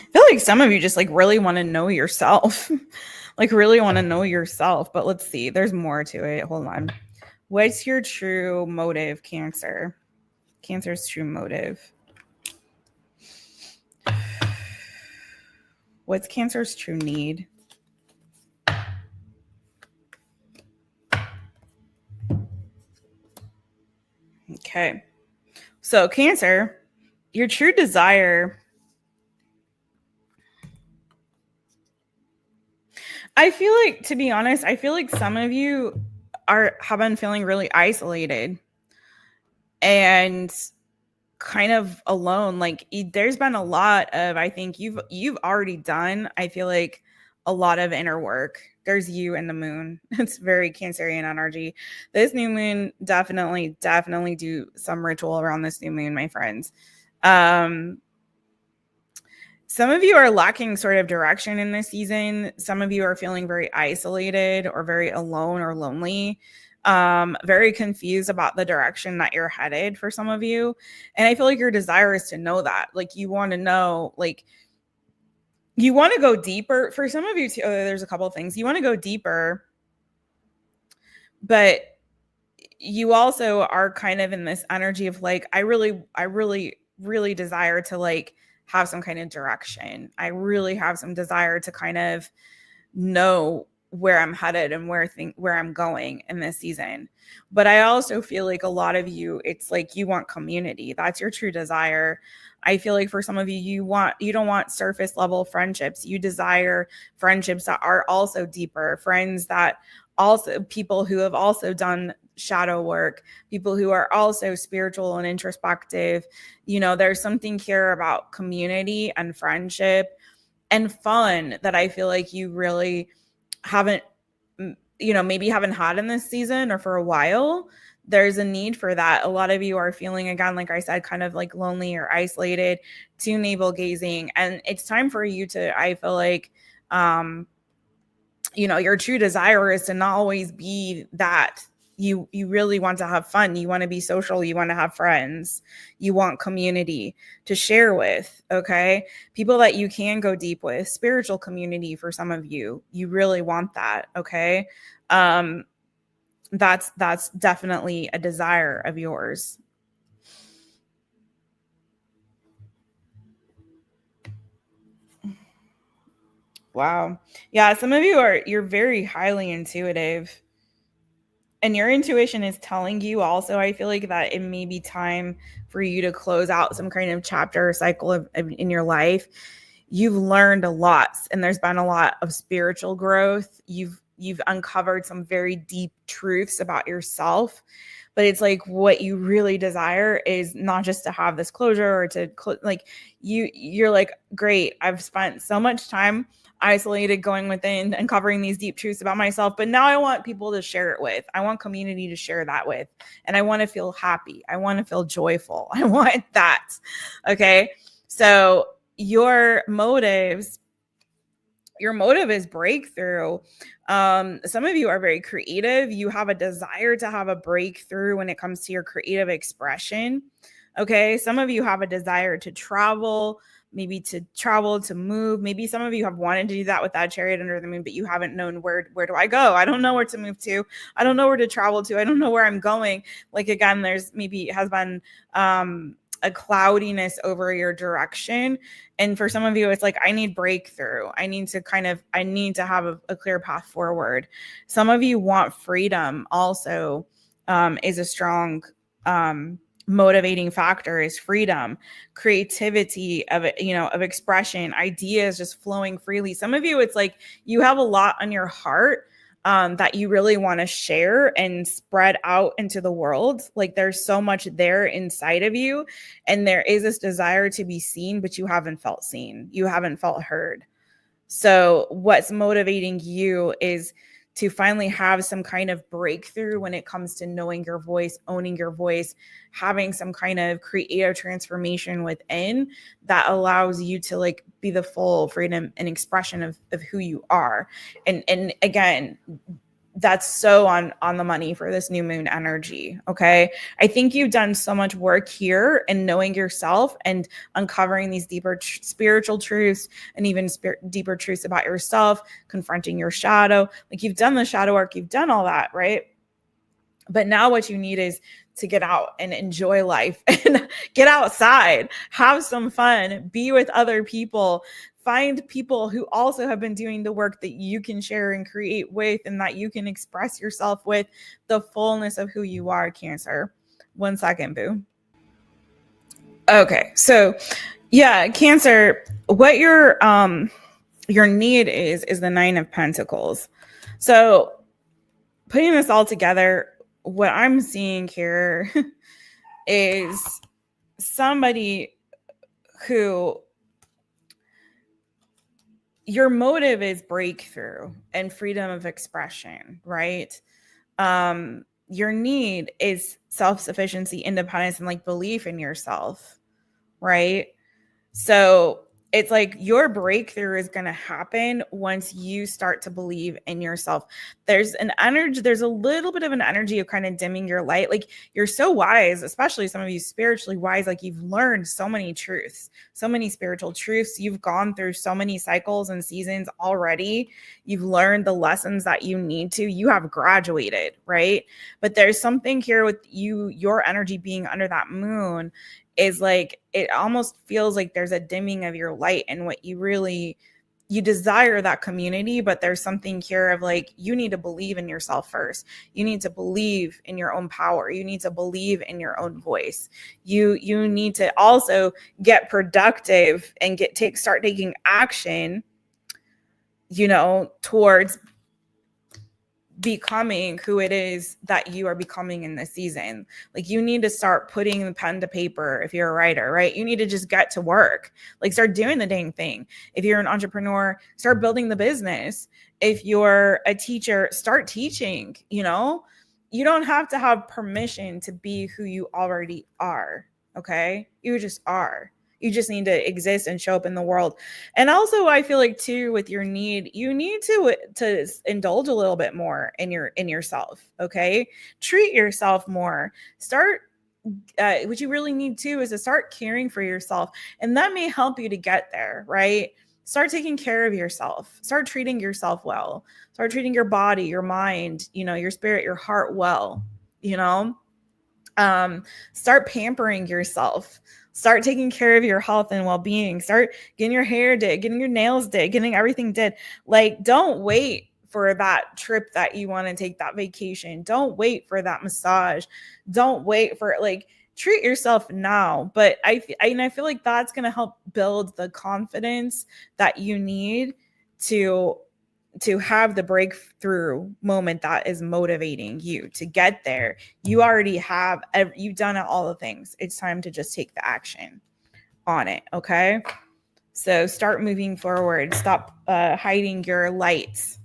I feel like some of you just like really want to know yourself. Like really want to know yourself. But let's see. There's more to it. Hold on. What's your true motive, Cancer? Cancer's true motive. What's Cancer's true need? Okay. So Cancer, your true desire, I feel like, to be honest, I feel like some of you have been feeling really isolated and kind of alone. Like there's been a lot of, I think you've already done, I feel like, a lot of inner work. There's you and the moon. It's very Cancerian energy. This new moon, definitely do some ritual around this new moon, my friends. Some of you are lacking sort of direction in this season. Some of you are feeling very isolated or very alone or lonely, very confused about the direction that you're headed for some of you. And I feel like your desire is to know that. Like you want to know, like you want to go deeper. For some of you too, there's a couple of things. You want to go deeper, but you also are kind of in this energy of like, I really desire to like have some kind of direction. I really have some desire to kind of know where I'm headed and where I'm going in this season. But I also feel like a lot of you, it's like you want community. That's your true desire. I feel like for some of you, you don't want surface level friendships. You desire friendships that are also deeper, friends that also, people who have also done shadow work, people who are also spiritual and introspective. There's something here about community and friendship and fun that I feel like you really haven't, maybe haven't had in this season or for a while, there's a need for that. A lot of you are feeling, again, like I said, kind of like lonely or isolated, too navel gazing. And it's time for you to, I feel like, your true desire is to not always be that. You really want to have fun. You want to be social. You want to have friends. You want community to share with, okay? People that you can go deep with, spiritual community for some of you. You really want that, okay? That's definitely a desire of yours. Wow. Yeah, some of you're very highly intuitive. And your intuition is telling you also, I feel like, that it may be time for you to close out some kind of chapter or cycle in your life. You've learned a lot, and there's been a lot of spiritual growth. You've uncovered some very deep truths about yourself. But it's like what you really desire is not just to have this closure or to you're like, great, I've spent so much time isolated, going within and covering these deep truths about myself, but now I want people to share it with. I want community to share that with, and I want to feel happy. I want to feel joyful. I want that. Okay, so your motive is breakthrough. Some of you are very creative. You have a desire to have a breakthrough when it comes to your creative expression. Okay, some of you have a desire to travel, to move. Maybe some of you have wanted to do that with that Chariot under the Moon, but you haven't known where do I go? I don't know where to move to. I don't know where to travel to. I don't know where I'm going. Like, again, there's maybe has been a cloudiness over your direction. And for some of you, it's like, I need breakthrough. I need to have a clear path forward. Some of you want freedom also, is a strong, motivating factor, is freedom, creativity of expression, ideas just flowing freely. Some of you, it's like you have a lot on your heart that you really want to share and spread out into the world. Like, there's so much there inside of you, and there is this desire to be seen, but you haven't felt seen. You haven't felt heard. So what's motivating you is to finally have some kind of breakthrough when it comes to knowing your voice, owning your voice, having some kind of creative transformation within that allows you to like be the full freedom and expression of who you are. And again, that's so on the money for this new moon energy. Okay. I think you've done so much work here in knowing yourself and uncovering these deeper spiritual truths, and even deeper truths about yourself, confronting your shadow. Like, you've done the shadow work, you've done all that, right? But now what you need is to get out and enjoy life and get outside, have some fun, be with other people, find people who also have been doing the work that you can share and create with, and that you can express yourself with the fullness of who you are, Cancer. 1 second, boo. Okay, so yeah, Cancer, what your need is the 9 of Pentacles. So putting this all together, what I'm seeing here is somebody who your motive is breakthrough and freedom of expression, right? Your need is self-sufficiency, independence, and like belief in yourself, right? So it's like your breakthrough is going to happen once you start to believe in yourself. There's an energy, there's a little bit of an energy of kind of dimming your light. Like, you're so wise, especially some of you spiritually wise. Like, you've learned so many truths, so many spiritual truths. You've gone through so many cycles and seasons already. You've learned the lessons that you need to. You have graduated, right? But there's something here with you, your energy being under that moon is like, it almost feels like there's a dimming of your light, and what you desire that community, but there's something here of like, you need to believe in yourself first. You need to believe in your own power. You need to believe in your own voice. You need to also get productive and start taking action, towards becoming who it is that you are becoming in this season. Like, you need to start putting the pen to paper. If you're a writer, right, you need to just get to work. Like, start doing the dang thing. If you're an entrepreneur, start building the business. If you're a teacher, start teaching. you don't have to have permission to be who you already are. Okay. You just are. You just need to exist and show up in the world. And also, I feel like too, with your need, you need to indulge a little bit more in yourself. Okay. Treat yourself more. Start what you really need to is to start caring for yourself. And that may help you to get there, right? Start taking care of yourself. Start treating yourself well. Start treating your body, your mind, your spirit, your heart well, start pampering yourself. Start taking care of your health and well-being. Start getting your hair did, getting your nails did, getting everything did. Like, don't wait for that trip that you want to take, that vacation. Don't wait for that massage. Don't wait for treat yourself now. But I feel like that's going to help build the confidence that you need to have the breakthrough moment that is motivating you to get there. You already have, you've done all the things. It's time to just take the action on it. Okay. So start moving forward. Stop hiding your lights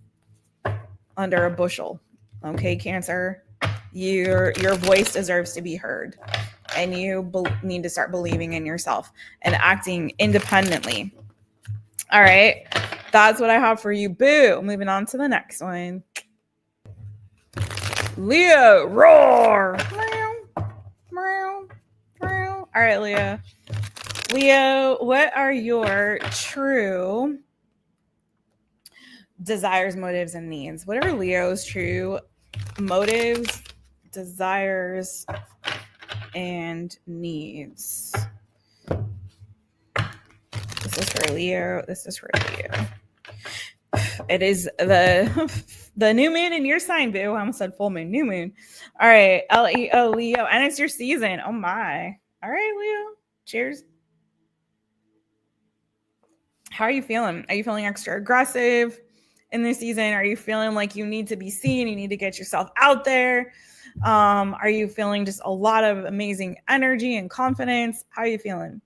under a bushel. Okay, Cancer, your voice deserves to be heard, and you need to start believing in yourself and acting independently. All right. That's what I have for you, boo. Moving on to the next one. Leo, roar. All right, Leo. Leo, what are your true desires, motives, and needs? What are Leo's true motives, desires, and needs? This is for Leo. This is for Leo. It is the new moon in your sign, boo. I almost said full moon, new moon. All right, Leo, Leo, and it's your season. Oh my. All right, Leo. Cheers. How are you feeling? Are you feeling extra aggressive in this season? Are you feeling like you need to be seen? You need to get yourself out there? Are you feeling just a lot of amazing energy and confidence? How are you feeling?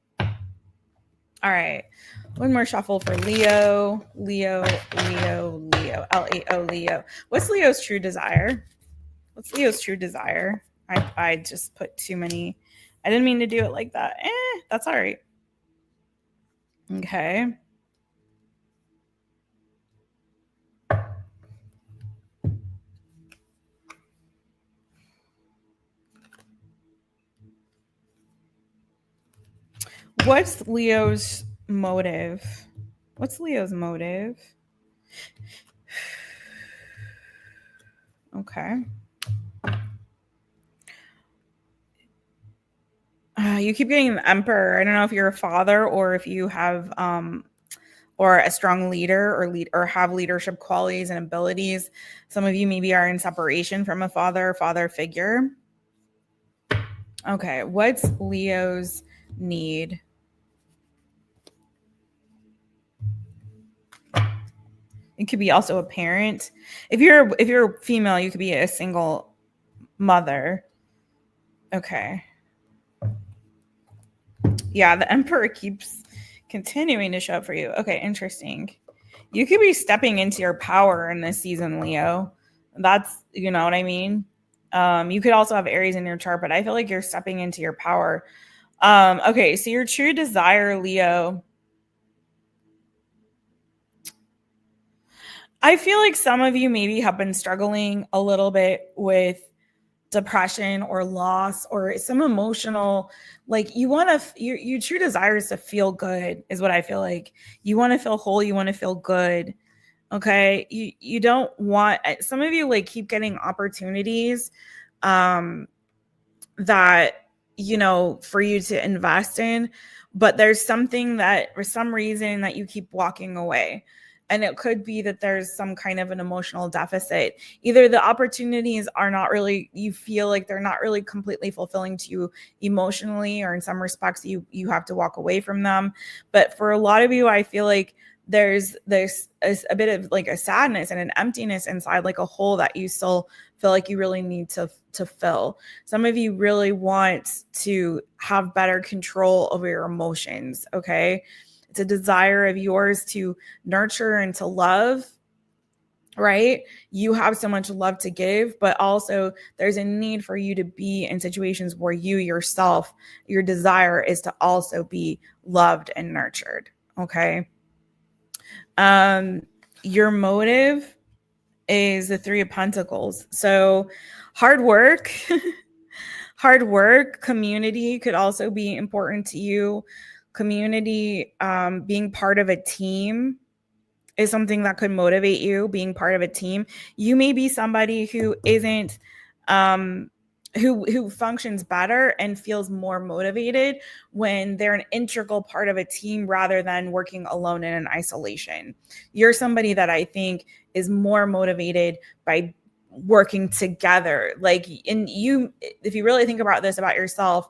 All right. One more shuffle for Leo. Leo. L-E-O, Leo. What's Leo's true desire? What's Leo's true desire? I just put too many. I didn't mean to do it like that. That's all right. Okay. What's Leo's motive? What's Leo's motive? Okay. You keep getting the Emperor. I don't know if you're a father or if you have or a strong leader or have leadership qualities and abilities. Some of you maybe are in separation from a father figure. Okay, what's Leo's need? It could be also a parent. If you're female, you could be a single mother. Okay. Yeah, the Emperor keeps continuing to show up for you. Okay, interesting. You could be stepping into your power in this season, Leo. That's, you know what I mean? You could also have Aries in your chart, but I feel like you're stepping into your power. Okay, so your true desire, Leo. I feel like some of you maybe have been struggling a little bit with depression or loss or some emotional, like you want to, your true desire is to feel good is what I feel like. You want to feel whole. You want to feel good. Okay. You don't want, some of you like keep getting opportunities that, for you to invest in, but there's something that for some reason that you keep walking away. And it could be that there's some kind of an emotional deficit. Either the opportunities are not really, you feel like they're not really completely fulfilling to you emotionally, or in some respects you have to walk away from them. But for a lot of you, I feel like there's a bit of like a sadness and an emptiness inside, like a hole that you still feel like you really need to fill. Some of you really want to have better control over your emotions, okay? It's a desire of yours to nurture and to love, right? You have so much love to give, but also there's a need for you to be in situations where you yourself, your desire is to also be loved and nurtured. Okay. Your motive is the Three of Pentacles. So hard work, community could also be important to you. Community, being part of a team is something that could motivate you. Being part of a team, you may be somebody who isn't, who functions better and feels more motivated when they're an integral part of a team rather than working alone in an isolation. You're somebody that I think is more motivated by working together. Like, and you, if you really think about this about yourself,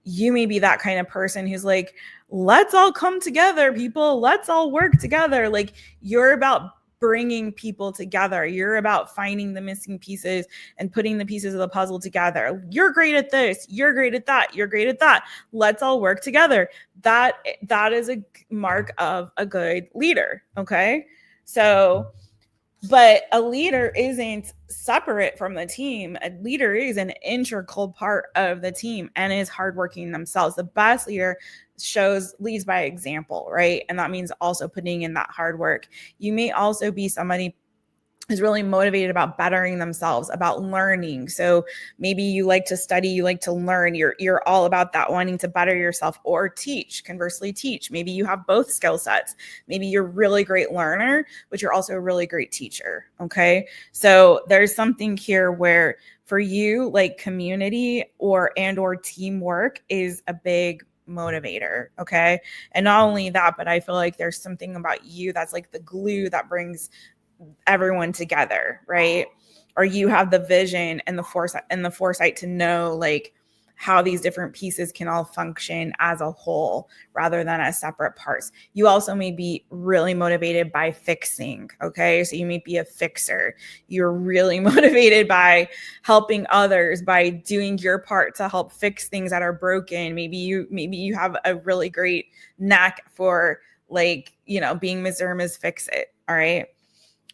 you may be that kind of person who's like, let's all come together, people. Let's all work together. Like, you're about bringing people together. You're about finding the missing pieces and putting the pieces of the puzzle together. You're great at this. You're great at that. You're great at that. Let's all work together. That is a mark of a good leader. Okay. So, but a leader isn't separate from the team. A leader is an integral part of the team and is hardworking themselves. The best leader leads by example, right? And that means also putting in that hard work. You may also be somebody who's really motivated about bettering themselves, about learning. So maybe you like to study, you like to learn, you're all about that, wanting to better yourself, or teach, conversely teach. Maybe you have both skill sets. Maybe you're a really great learner, but you're also a really great teacher. So there's something here where for you, like, community or teamwork is a big motivator. And not only that, but I feel like there's something about you that's like the glue that brings everyone together, right? Or you have the vision and the foresight to know, like, how these different pieces can all function as a whole rather than as separate parts. You also may be really motivated by fixing. So you may be a fixer. You're really motivated by helping others, by doing your part to help fix things that are broken. Maybe you have a really great knack for, like, being Mr. or Ms. Fix It. All right.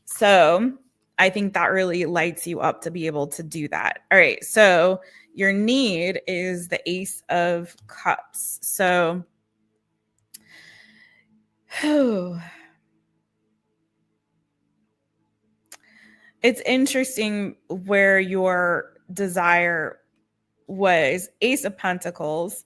So I think that really lights you up to be able to do that. All right. So your need is the Ace of Cups. So it's interesting where your desire was Ace of Pentacles.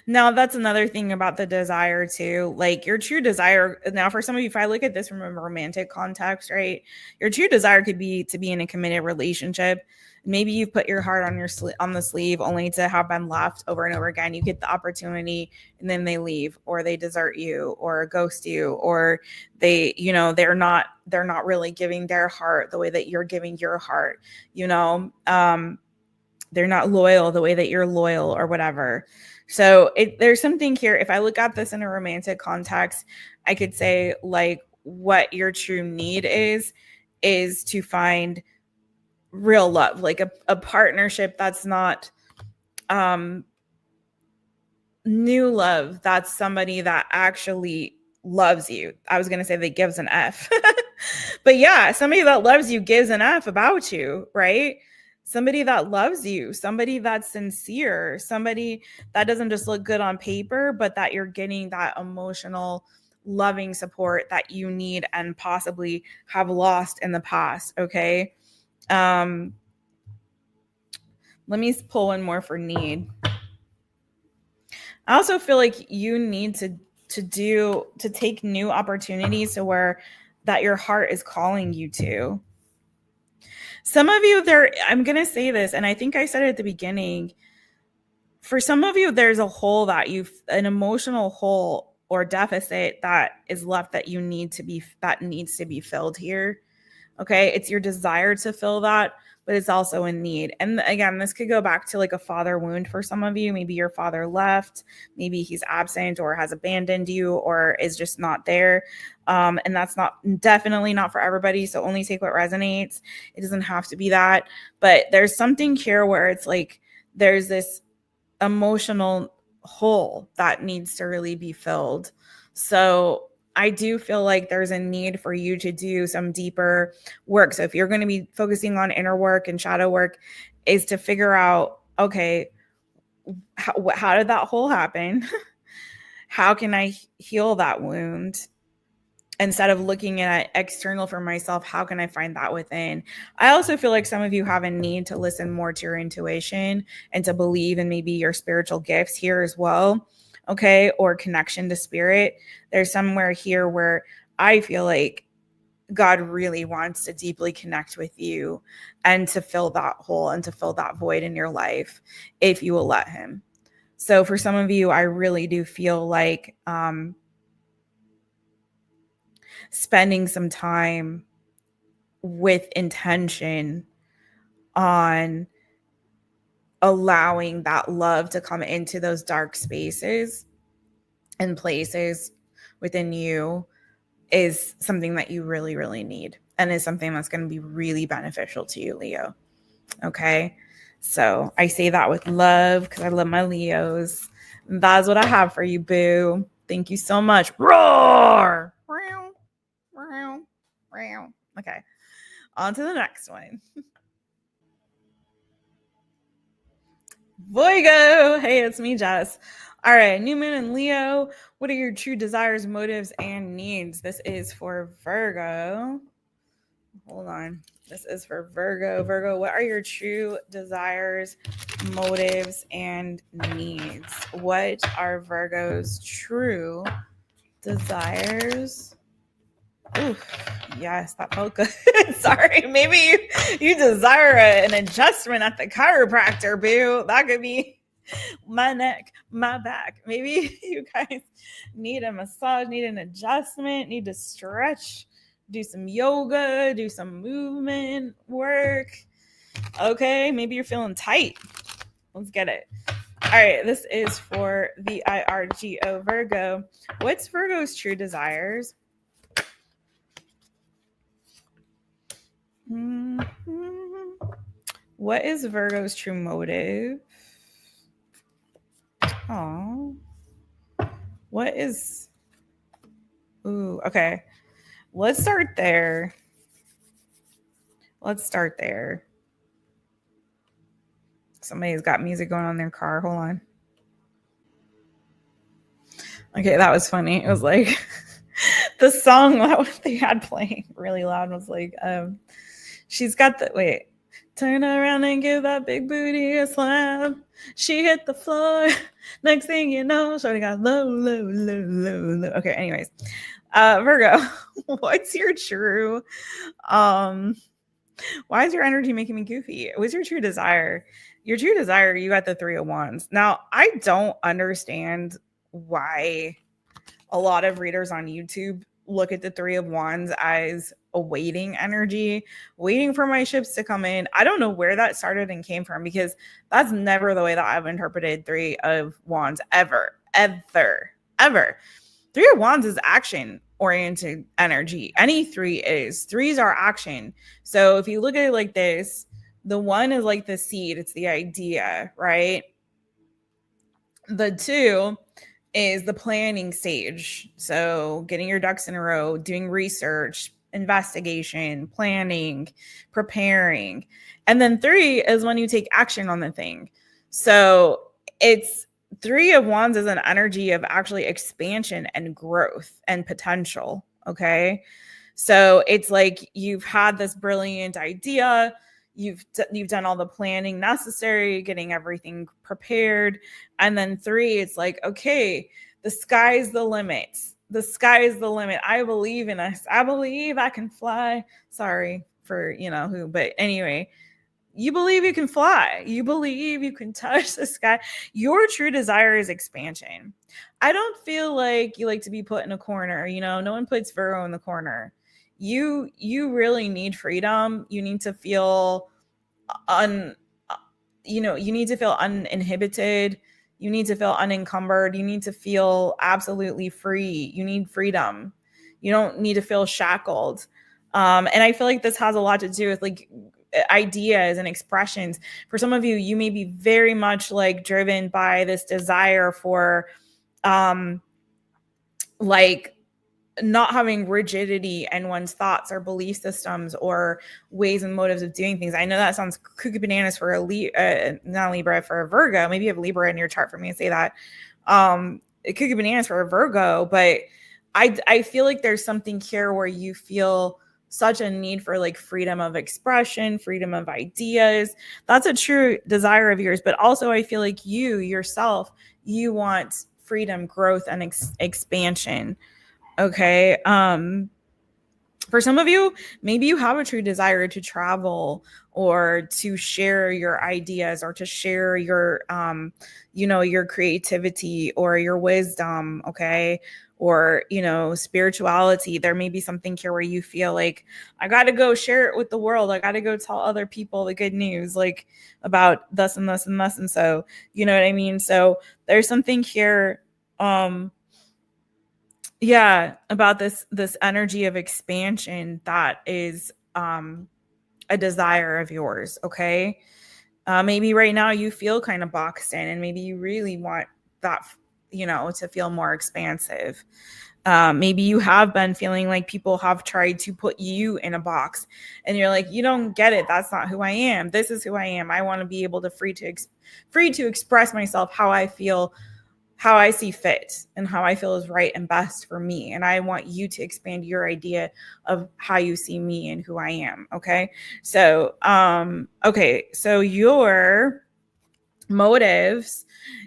Now, that's another thing about the desire too. Like, your true desire, now for some of you, if I look at this from a romantic context, right? Your true desire could be to be in a committed relationship. Maybe you've put your heart on the sleeve only to have been left over and over again. You get the opportunity and then they leave, or they desert you, or ghost you, or they, they're not really giving their heart the way that you're giving your heart. They're not loyal the way that you're loyal, or whatever. So there's something here. If I look at this in a romantic context, I could say, like, what your true need is to find real love, like a partnership that's not new love. That's somebody that actually loves you. I was going to say that gives an F, but yeah, somebody that loves you gives an F about you, right? Somebody that loves you, somebody that's sincere, somebody that doesn't just look good on paper, but that you're getting that emotional, loving support that you need and possibly have lost in the past. Let me pull one more for need. I also feel like you need to take new opportunities to where that your heart is calling you to. Some of you I'm going to say this, and I think I said it at the beginning. For some of you, there's a hole an emotional hole or deficit that is left that needs to be filled here. It's your desire to fill that, but it's also a need. And again, this could go back to like a father wound for some of you. Maybe your father left, maybe he's absent or has abandoned you or is just not there. And that's definitely not for everybody. So only take what resonates. It doesn't have to be that, but there's something here where it's like, there's this emotional hole that needs to really be filled. So I do feel like there's a need for you to do some deeper work. So if you're going to be focusing on inner work and shadow work, is to figure out, okay, how did that hole happen? How can I heal that wound? Instead of looking at external for myself, how can I find that within? I also feel like some of you have a need to listen more to your intuition and to believe in maybe your spiritual gifts here as well. Okay. Or connection to spirit. There's somewhere here where I feel like God really wants to deeply connect with you and to fill that hole and to fill that void in your life if you will let him. So for some of you, I really do feel like spending some time with intention on allowing that love to come into those dark spaces and places within you is something that you really, really need, and is something that's going to be really beneficial to you, Leo. Okay. So I say that with love because I love my Leos. That's what I have for you, boo. Thank you so much. Roar. Okay. On to the next one. Virgo. Hey, it's me, Jess. All right, new moon in Leo. What are your true desires, motives, and needs? This is for Virgo. Hold on. This is for Virgo. Virgo, what are your true desires, motives, and needs? What are Virgo's true desires? Ooh, yes, that felt good. Sorry, maybe you desire an adjustment at the chiropractor, boo. That could be my neck, my back. Maybe you guys need a massage, need an adjustment, need to stretch, do some yoga, do some movement work. Okay, maybe you're feeling tight. Let's get it. All right, this is for VIRGO Virgo. What's Virgo's true desires? What is Virgo's true motive? Oh, what is? Ooh, okay. Let's start there. Somebody's got music going on in their car. Hold on. Okay, that was funny. It was like the song that they had playing really loud was like, she's got the wait. Turn around and give that big booty a slap. She hit the floor. Next thing you know, shorty got low, low, low, low, low. Okay, anyways. Virgo, what's your true why is your energy making me goofy? What's your true desire? Your true desire, you got the 3 of Wands. Now, I don't understand why a lot of readers on YouTube look at the 3 of Wands as a waiting energy, waiting for my ships to come in. I don't know where that started and came from, because that's never the way that I've interpreted 3 of Wands ever. 3 of Wands is action oriented energy. Any 3 is. 3s are action. So if you look at it like this, the 1 is like the seed, it's the idea, right? The 2 is the planning stage. So getting your ducks in a row, doing research, investigation, planning, preparing. And then 3 is when you take action on the thing. So it's 3 of Wands is an energy of actually expansion and growth and potential. Okay. So it's like you've had this brilliant idea. You've done all the planning necessary, getting everything prepared. And then 3, it's like, okay, the sky's the limit. The sky is the limit. I believe in us. I believe I can fly. Sorry for, who, but anyway, you believe you can fly. You believe you can touch the sky. Your true desire is expansion. I don't feel like you like to be put in a corner. No one puts Virgo in the corner. You really need freedom. You need to feel you need to feel uninhibited. You need to feel unencumbered. You need to feel absolutely free. You need freedom. You don't need to feel shackled. And I feel like this has a lot to do with like ideas and expressions. For some of you, you may be very much like driven by this desire for like not having rigidity in one's thoughts or belief systems or ways and motives of doing things. I know that sounds cuckoo bananas for not Libra, for a Virgo. Maybe you have Libra in your chart for me to say that. Cuckoo bananas for a Virgo, but I feel like there's something here where you feel such a need for like freedom of expression, freedom of ideas. That's a true desire of yours. But also I feel like you yourself, you want freedom, growth, and expansion. Okay. For some of you, maybe you have a true desire to travel or to share your ideas or to share your, your creativity or your wisdom. Okay. Or, spirituality. There may be something here where you feel like, I got to go share it with the world. I got to go tell other people the good news, like about this and this and this. And so, you know what I mean? So there's something here, about this energy of expansion that is a desire of yours. Okay. Maybe right now you feel kind of boxed in, and maybe you really want that, to feel more expansive. Maybe you have been feeling like people have tried to put you in a box, and you're like, you don't get it. That's not who I am. This is who I am. I want to be able to free to express myself how I feel, how I see fit, and how I feel is right and best for me. And I want you to expand your idea of how you see me and who I am. Okay. So, so your motives,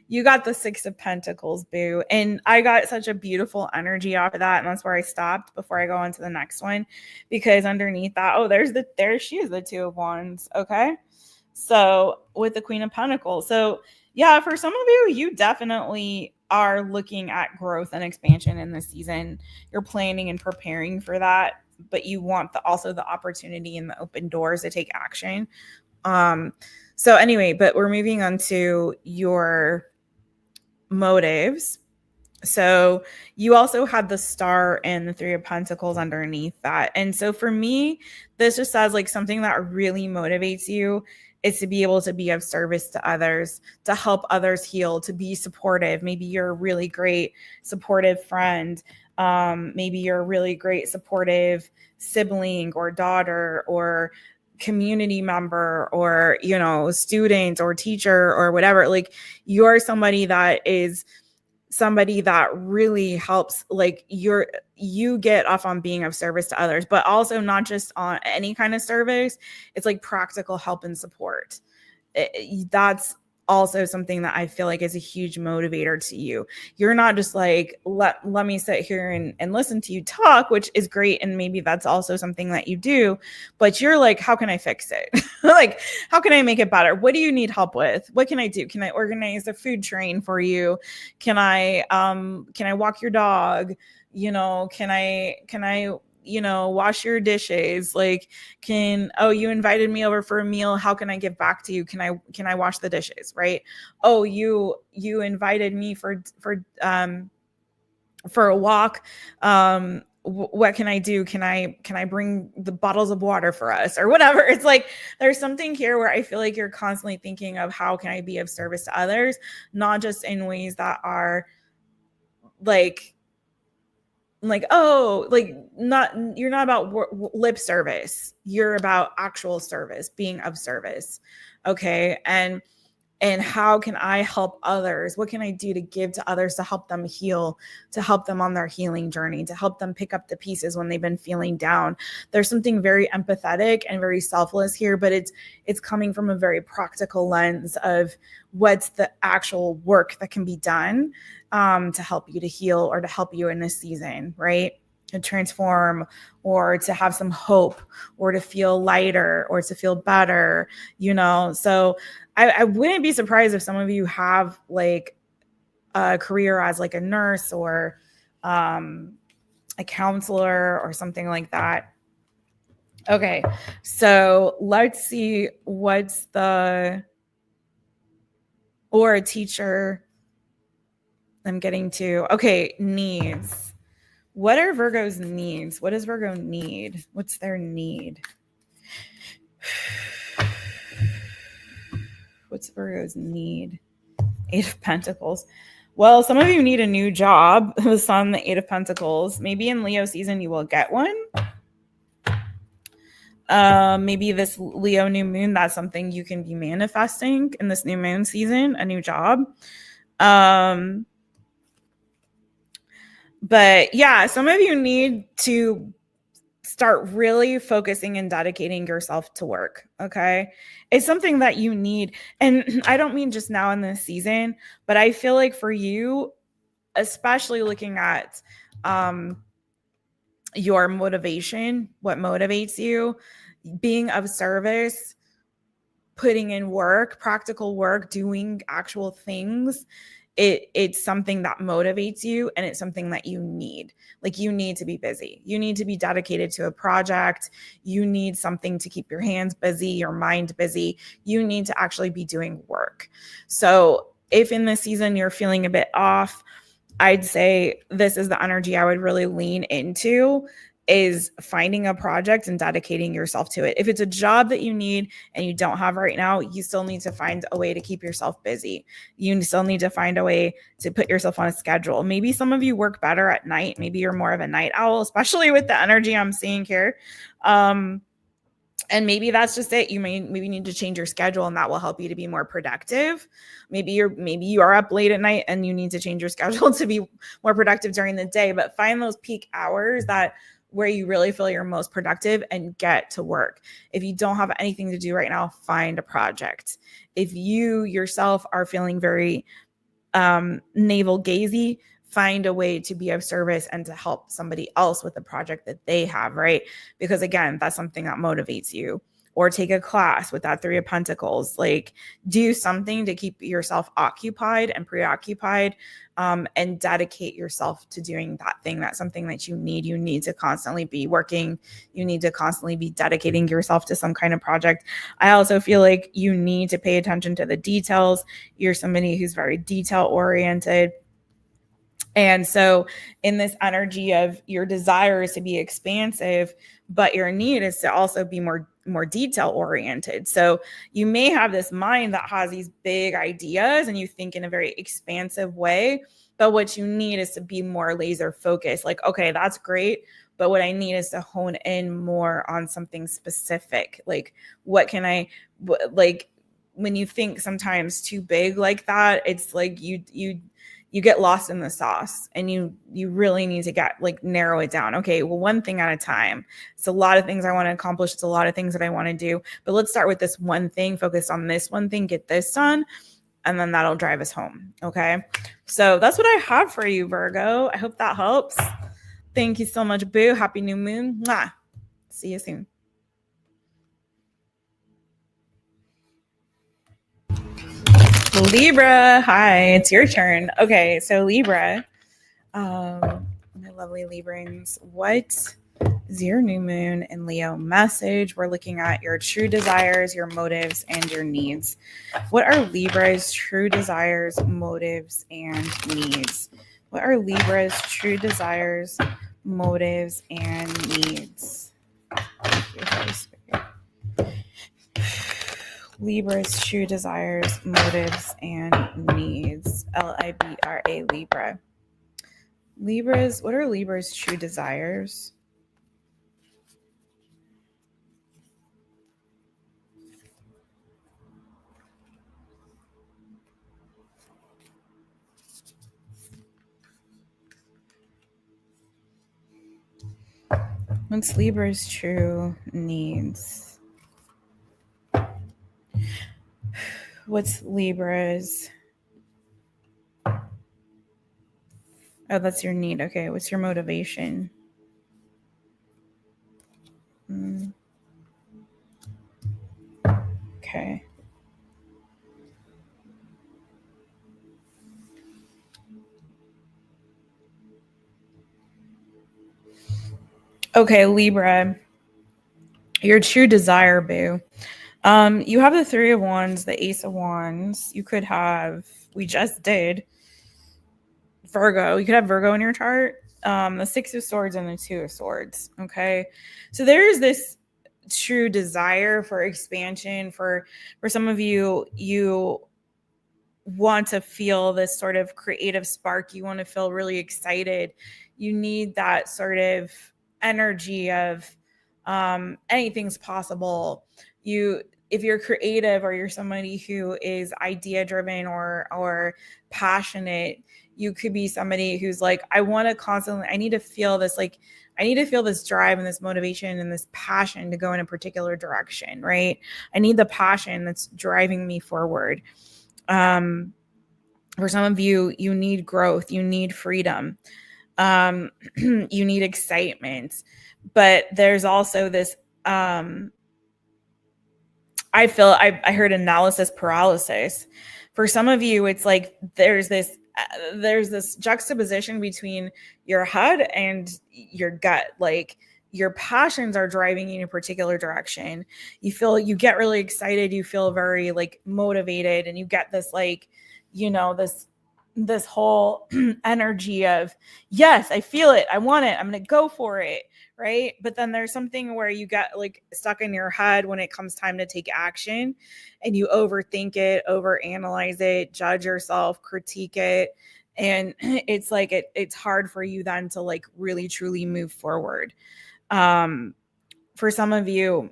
you got the 6 of Pentacles, boo. And I got such a beautiful energy off of that. And that's where I stopped before I go on to the next one, because underneath that, there she is, the 2 of Wands. Okay. So with the Queen of Pentacles. So yeah, for some of you, you definitely are looking at growth and expansion in this season. You're planning and preparing for that, but you want also the opportunity and the open doors to take action. So anyway, but we're moving on to your motives. So you also had the Star and the 3 of Pentacles underneath that. And so for me, this just says like something that really motivates you is to be able to be of service to others, to help others heal, to be supportive. Maybe you're a really great supportive friend. Maybe you're a really great supportive sibling or daughter or community member or, student or teacher or whatever. Like you're somebody that is somebody that really helps, like you get off on being of service to others, but also not just on any kind of service. It's like practical help and support. That's also something that I feel like is a huge motivator to you. You're not just like, let me sit here and listen to you talk, which is great. And maybe that's also something that you do, but you're like, how can I fix it? Like, how can I make it better? What do you need help with? What can I do? Can I organize a food train for you? Can I walk your dog? Can I wash your dishes? Like, you invited me over for a meal. How can I give back to you? Can I wash the dishes? Right. Oh, you invited me for a walk. What can I do? Can I bring the bottles of water for us or whatever? It's like, there's something here where I feel like you're constantly thinking of how can I be of service to others, not just in ways that are like, you're not about lip service. You're about actual service, being of service. Okay. And how can I help others? What can I do to give to others to help them heal, to help them on their healing journey, to help them pick up the pieces when they've been feeling down? There's something very empathetic and very selfless here, but it's coming from a very practical lens of what's the actual work that can be done to help you to heal or to help you in this season, right? To transform or to have some hope or to feel lighter or to feel better, So I wouldn't be surprised if some of you have like a career as like a nurse or a counselor or something like that. Okay, so let's see or a teacher. I'm getting to, okay, needs. What are Virgo's needs? What does Virgo need? What's their need? What's Virgo's need? 8 of Pentacles. Well, some of you need a new job. The Sun, the Eight of Pentacles. Maybe in Leo season you will get one. Maybe this Leo new moon, that's something you can be manifesting in this new moon season, a new job. But yeah, some of you need to start really focusing and dedicating yourself to work. Okay. It's something that you need. And I don't mean just now in this season, but I feel like for you, especially looking at your motivation, what motivates you, being of service, putting in work, practical work, doing actual things, it's something that motivates you, and it's something that you need. Like, you need to be busy. You need to be dedicated to a project. You need something to keep your hands busy, your mind busy. You need to actually be doing work. So if in this season you're feeling a bit off, I'd say this is the energy I would really lean into, is finding a project and dedicating yourself to it. If it's a job that you need and you don't have right now, you still need to find a way to keep yourself busy. You still need to find a way to put yourself on a schedule. Maybe some of you work better at night. Maybe you're more of a night owl, especially with the energy I'm seeing here. And maybe that's just it. You maybe need to change your schedule, and that will help you to be more productive. Maybe you are up late at night and you need to change your schedule to be more productive during the day. But find those peak hours where you really feel you're most productive and get to work. If you don't have anything to do right now, find a project. If you yourself are feeling very navel gazy, find a way to be of service and to help somebody else with the project that they have, right? Because again, that's something that motivates you. Or take a class with that Three of Pentacles. Like, do something to keep yourself occupied and preoccupied, and dedicate yourself to doing that thing. That's something that you need. You need to constantly be working. You need to constantly be dedicating yourself to some kind of project. I also feel like you need to pay attention to the details. You're somebody who's very detail oriented. And so in this energy of your desire is to be expansive, but your need is to also be more detail oriented. So you may have this mind that has these big ideas and you think in a very expansive way, but what you need is to be more laser focused. Like, okay, that's great, but what I need is to hone in more on something specific. Like, what can I, like, when you think sometimes too big like that, it's like you get lost in the sauce, and you really need to narrow it down. Okay, well, one thing at a time. It's a lot of things I want to accomplish. It's a lot of things that I want to do, but let's start with this one thing, focus on this one thing, get this done, and then that'll drive us home. Okay. So that's what I have for you, Virgo. I hope that helps. Thank you so much, boo. Happy new moon. Mwah. See you soon. Libra, hi, it's your turn. Okay, so Libra, my lovely Librans, what is your new moon in Leo message? We're looking at your true desires, your motives, and your needs. What are Libra's true desires, motives, and needs? What are Libra's true desires, motives, and needs? Thank you, Holy Spirit. Libra's true desires, motives, and needs. LIBRA, Libra. What are Libra's true desires? What's Libra's true needs? What's Libra's? Oh, that's your need. Okay, what's your motivation? Okay. Okay, Libra, your true desire, boo. You have the Three of Wands, the Ace of Wands. You could have, we just did, Virgo. You could have Virgo in your chart. The Six of Swords and the Two of Swords. Okay. So there's this true desire for expansion. For some of you, want to feel this sort of creative spark. You want to feel really excited. You need that sort of energy of anything's possible. If you're creative or you're somebody who is idea driven or passionate, you could be somebody who's like, I need to feel this, like, I need to feel this drive and this motivation and this passion to go in a particular direction, right? I need the passion that's driving me forward. For some of you, you need growth, you need freedom, you need excitement, but there's also this, I heard analysis paralysis. For some of you, it's like there's this juxtaposition between your head and your gut. Like your passions are driving you in a particular direction. You get really excited. You feel very like motivated, and you get this like, this whole energy of, yes, I feel it. I want it. I'm going to go for it. Right. But then there's something where you get like stuck in your head when it comes time to take action, and you overthink it, overanalyze it, judge yourself, critique it. And it's like, it's hard for you then to like really, truly move forward. For some of you,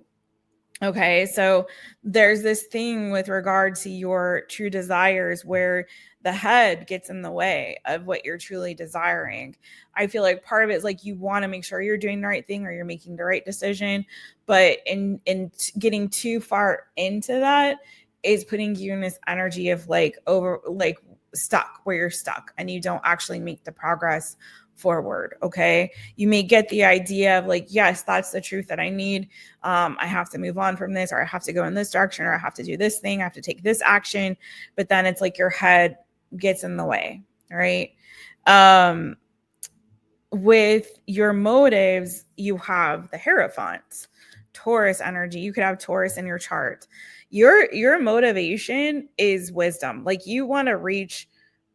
okay, so there's this thing with regard to your true desires where the head gets in the way of what you're truly desiring. I feel like part of it is like you want to make sure you're doing the right thing or you're making the right decision, but in getting too far into that is putting you in this energy of like stuck, where you're stuck and you don't actually make the progress forward. Okay, you may get the idea of like, yes, that's the truth that I need. I have to move on from this, or I have to go in this direction, or I have to do this thing, I have to take this action. But then it's like your head gets in the way, right? With your motives, you have the Hierophant, Taurus energy. You could have Taurus in your chart. Your motivation is wisdom. Like you want to reach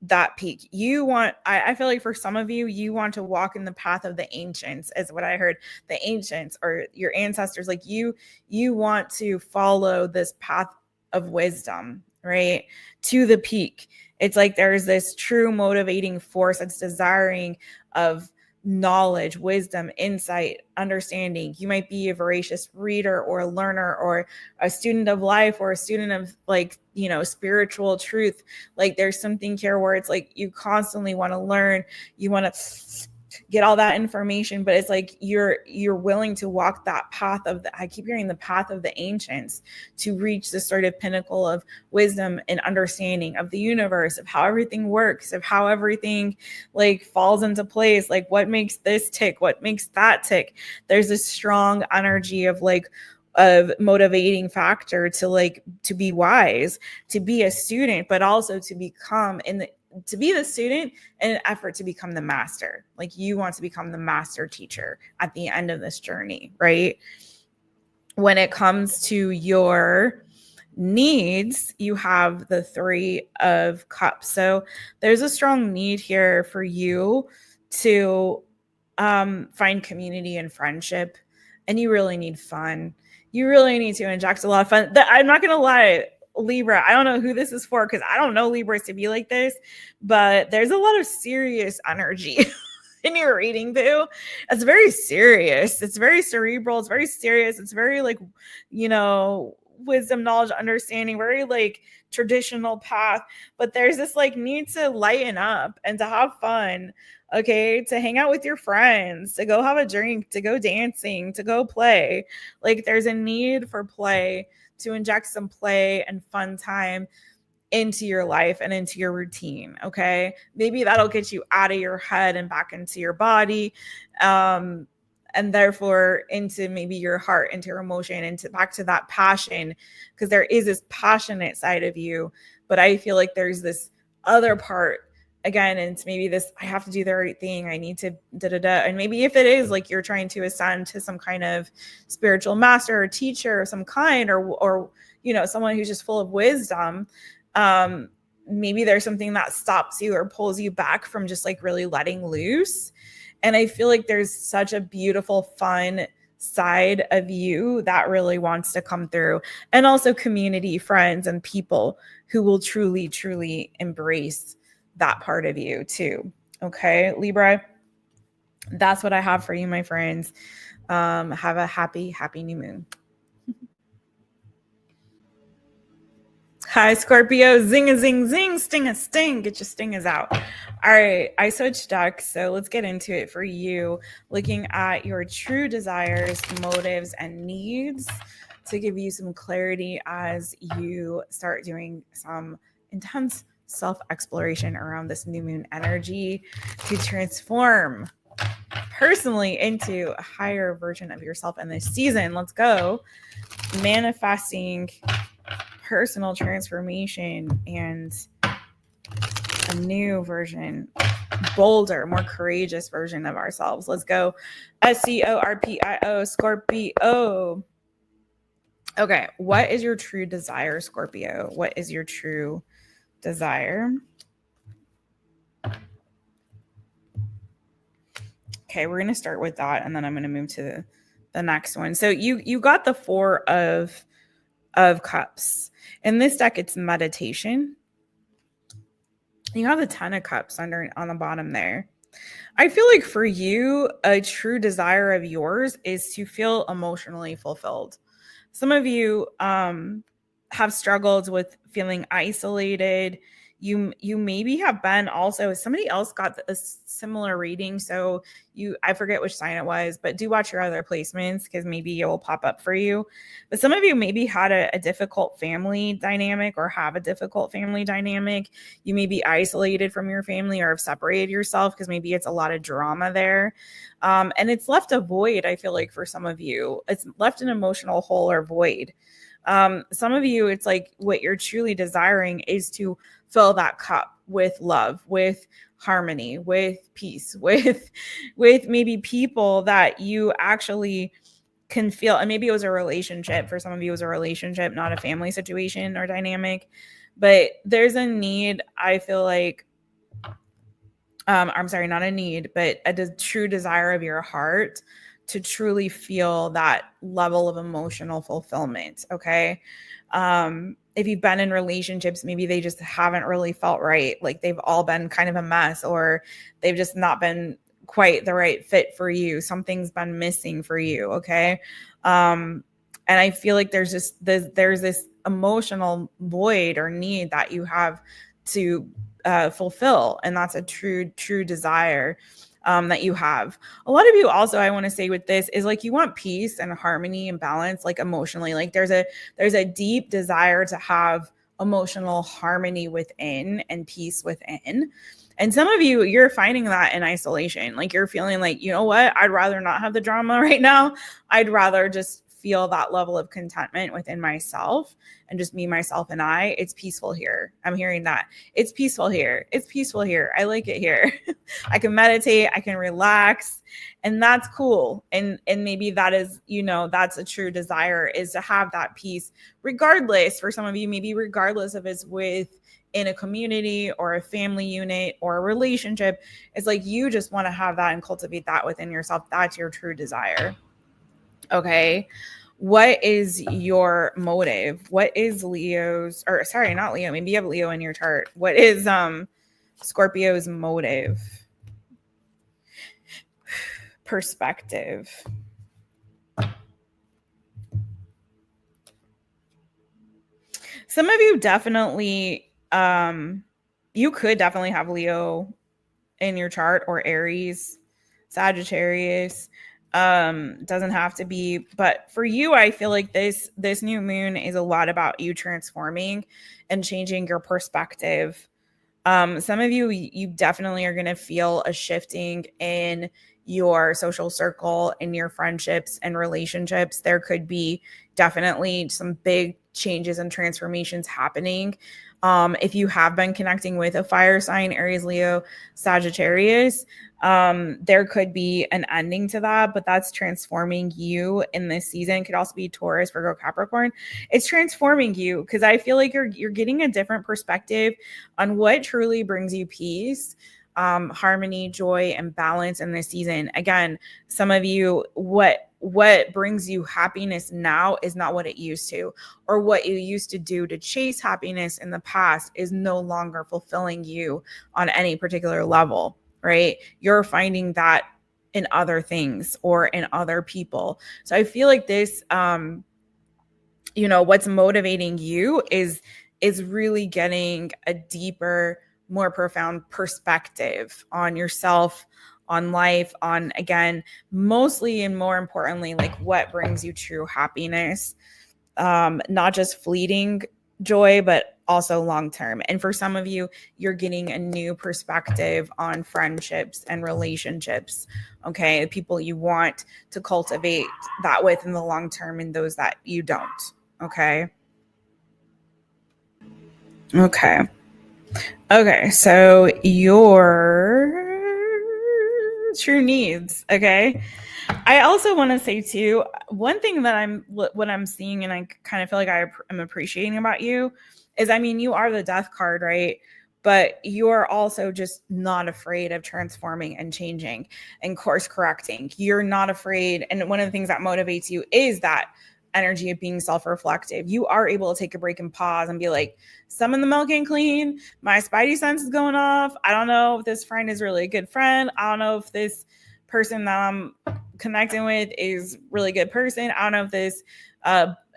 that peak. I feel like for some of you, you want to walk in the path of the ancients, is what I heard. The ancients or your ancestors, like you want to follow this path of wisdom, right? To the peak. It's like there's this true motivating force that's desiring of knowledge, wisdom, insight, understanding. You might be a voracious reader or a learner or a student of life or a student of like, spiritual truth. Like there's something here where it's like you constantly want to learn, you want to get all that information, but it's like you're willing to walk that path I keep hearing the path of the ancients, to reach this sort of pinnacle of wisdom and understanding of the universe, of how everything works, of how everything like falls into place, like what makes this tick, what makes that tick. There's this strong energy of like of motivating factor to be wise, to be a student, but also to become to be the student in an effort to become the master. Like you want to become the master teacher at the end of this journey, right? When it comes to your needs, you have the 3 of Cups. So there's a strong need here for you to find community and friendship, and you really need fun. You really need to inject a lot of fun. I'm not going to lie, Libra, I don't know who this is for, because I don't know Libras to be like this, but there's a lot of serious energy in your reading too. It's very serious. It's very cerebral. It's very serious. It's very like, wisdom, knowledge, understanding, very like traditional path. But there's this like need to lighten up and to have fun. Okay, to hang out with your friends, to go have a drink, to go dancing, to go play. Like there's a need for play, to inject some play and fun time into your life and into your routine. Okay, maybe that'll get you out of your head and back into your body, and therefore into maybe your heart, into your emotion, into back to that passion, because there is this passionate side of you. But I feel like there's this other part again, and it's maybe this, I have to do the right thing, I need to and maybe if it is like you're trying to ascend to some kind of spiritual master or teacher of some kind, or someone who's just full of wisdom, maybe there's something that stops you or pulls you back from just like really letting loose. And I feel like there's such a beautiful, fun side of you that really wants to come through, and also community, friends, and people who will truly, truly embrace that part of you too. Okay, Libra, that's what I have for you, my friends. Have a happy, happy new moon. Hi, Scorpio. Zing a zing zing, sting a sting. Get your stingers out. All right, I switched decks, so let's get into it for you. Looking at your true desires, motives, and needs to give you some clarity as you start doing some intense self-exploration around this new moon energy to transform personally into a higher version of yourself in this season. Let's go. Manifesting personal transformation and a new version, bolder, more courageous version of ourselves. Let's go. SCORPIO, Scorpio. Okay, what is your true desire, Scorpio? What is your true desire? Okay, we're going to start with that, and then I'm going to move to the next one. So you got the Four of Cups. In this deck, it's meditation. You have the Ten of Cups on the bottom there. I feel like for you, a true desire of yours is to feel emotionally fulfilled. Some of you have struggled with feeling isolated. You maybe have been also, somebody else got a similar reading. So I forget which sign it was, but do watch your other placements because maybe it will pop up for you. But some of you maybe had a difficult family dynamic or have a difficult family dynamic. You may be isolated from your family or have separated yourself because maybe it's a lot of drama there. And it's left a void, I feel like, for some of you. It's left an emotional hole or void. Some of you, it's like what you're truly desiring is to fill that cup with love, with harmony, with peace, with maybe people that you actually can feel. And maybe it was a relationship. For some of you, it was a relationship, not a family situation or dynamic. But there's a need, I feel like, I'm sorry, not a need, but a true desire of your heart to truly feel that level of emotional fulfillment. Okay. If you've been in relationships, maybe they just haven't really felt right. Like they've all been kind of a mess, or they've just not been quite the right fit for you. Something's been missing for you. Okay. And I feel like there's this emotional void or need that you have to fulfill. And that's a true desire that you have. A lot of you also, I want to say with this is like you want peace and harmony and balance, like emotionally. Like there's a deep desire to have emotional harmony within and peace within. And some of you, you're finding that in isolation. Like you're feeling like, you know what? I'd rather not have the drama right now. I'd rather just feel that level of contentment within myself and just me, myself, and I. It's peaceful here. I'm hearing that. It's peaceful here. It's peaceful here. I like it here. I can meditate. I can relax. And that's cool. And maybe that is, that's a true desire, is to have that peace regardless. For some of you, maybe regardless of it's in a community or a family unit or a relationship, it's like you just want to have that and cultivate that within yourself. That's your true desire. Okay. What is your motive? What is Leo's, or sorry, not Leo. Maybe you have Leo in your chart. What is Scorpio's motive? Perspective. Some of you definitely, you could definitely have Leo in your chart, or Aries, Sagittarius. Doesn't have to be, but for you, I feel like this new moon is a lot about you transforming and changing your perspective. Some of you definitely are going to feel a shifting in your social circle, in your friendships and relationships. There could be definitely some big changes and transformations happening. If you have been connecting with a fire sign, Aries, Leo, Sagittarius, there could be an ending to that, but that's transforming you in this season. Could also be Taurus, Virgo, Capricorn. It's transforming you because I feel like you're getting a different perspective on what truly brings you peace, harmony, joy, and balance in this season. Again, some of you, what what brings you happiness now is not what it used to, or what you used to do to chase happiness in the past is no longer fulfilling you on any particular level, right? You're finding that in other things or in other people. So I feel like this, what's motivating you is really getting a deeper, more profound perspective on yourself, on life, on, again, mostly and more importantly, like what brings you true happiness, not just fleeting joy, but also long term. And for some of you, you're getting a new perspective on friendships and relationships. Okay, people you want to cultivate that with in the long term, and those that you don't. Okay. So your true needs. Okay. I also want to say too, one thing that what I'm seeing and I kind of feel like I'm appreciating about you is, I mean, you are the death card, right? But you're also just not afraid of transforming and changing and course correcting. You're not afraid. And one of the things that motivates you is that energy of being self-reflective. You are able to take a break and pause and be like, some of the milk ain't clean. My spidey sense is going off. I don't know if this friend is really a good friend. I don't know if this person that I'm connecting with is really good person. I don't know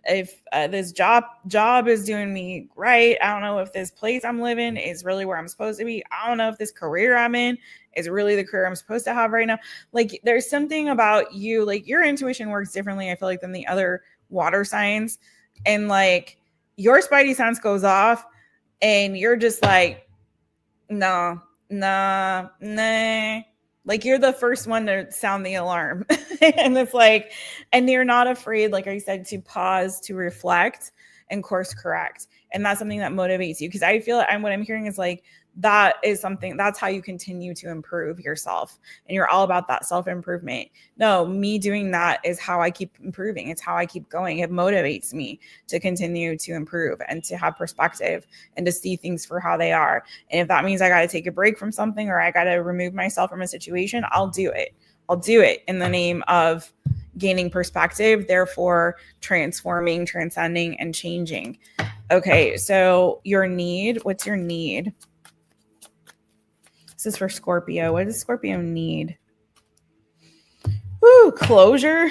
if this job is doing me right. I don't know if this place I'm living is really where I'm supposed to be. I don't know if this career I'm in is really the career I'm supposed to have right now. Like, there's something about you, like your intuition works differently, I feel like, than the other water signs. And like your spidey sense goes off and you're just like, no, nah. Like, you're the first one to sound the alarm. And it's like, and you're not afraid, like I said, to pause, to reflect and course correct. And that's something that motivates you. Because I feel what I'm hearing is like, that is something, that's how you continue to improve yourself. And you're all about that self-improvement. No, me doing that is how I keep improving. It's how I keep going. It motivates me to continue to improve and to have perspective and to see things for how they are. And if that means I got to take a break from something or I got to remove myself from a situation, I'll do it. I'll do it in the name of gaining perspective, therefore transforming, transcending, and changing. Okay, so your need, what's your need? This is for Scorpio. What does Scorpio need? Woo, closure.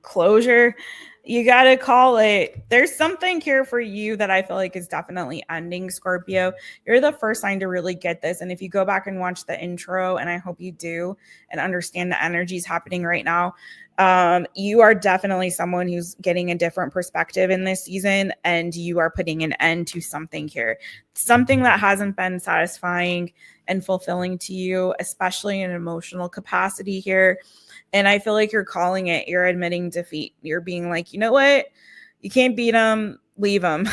Closure. You got to call it. There's something here for you that I feel like is definitely ending, Scorpio. You're the first sign to really get this. And if you go back and watch the intro, and I hope you do, and understand the energies happening right now, you are definitely someone who's getting a different perspective in this season, and you are putting an end to something here. Something that hasn't been satisfying and fulfilling to you, especially in an emotional capacity here. And I feel like you're calling it, you're admitting defeat. You're being like, you know what? You can't beat them, leave them.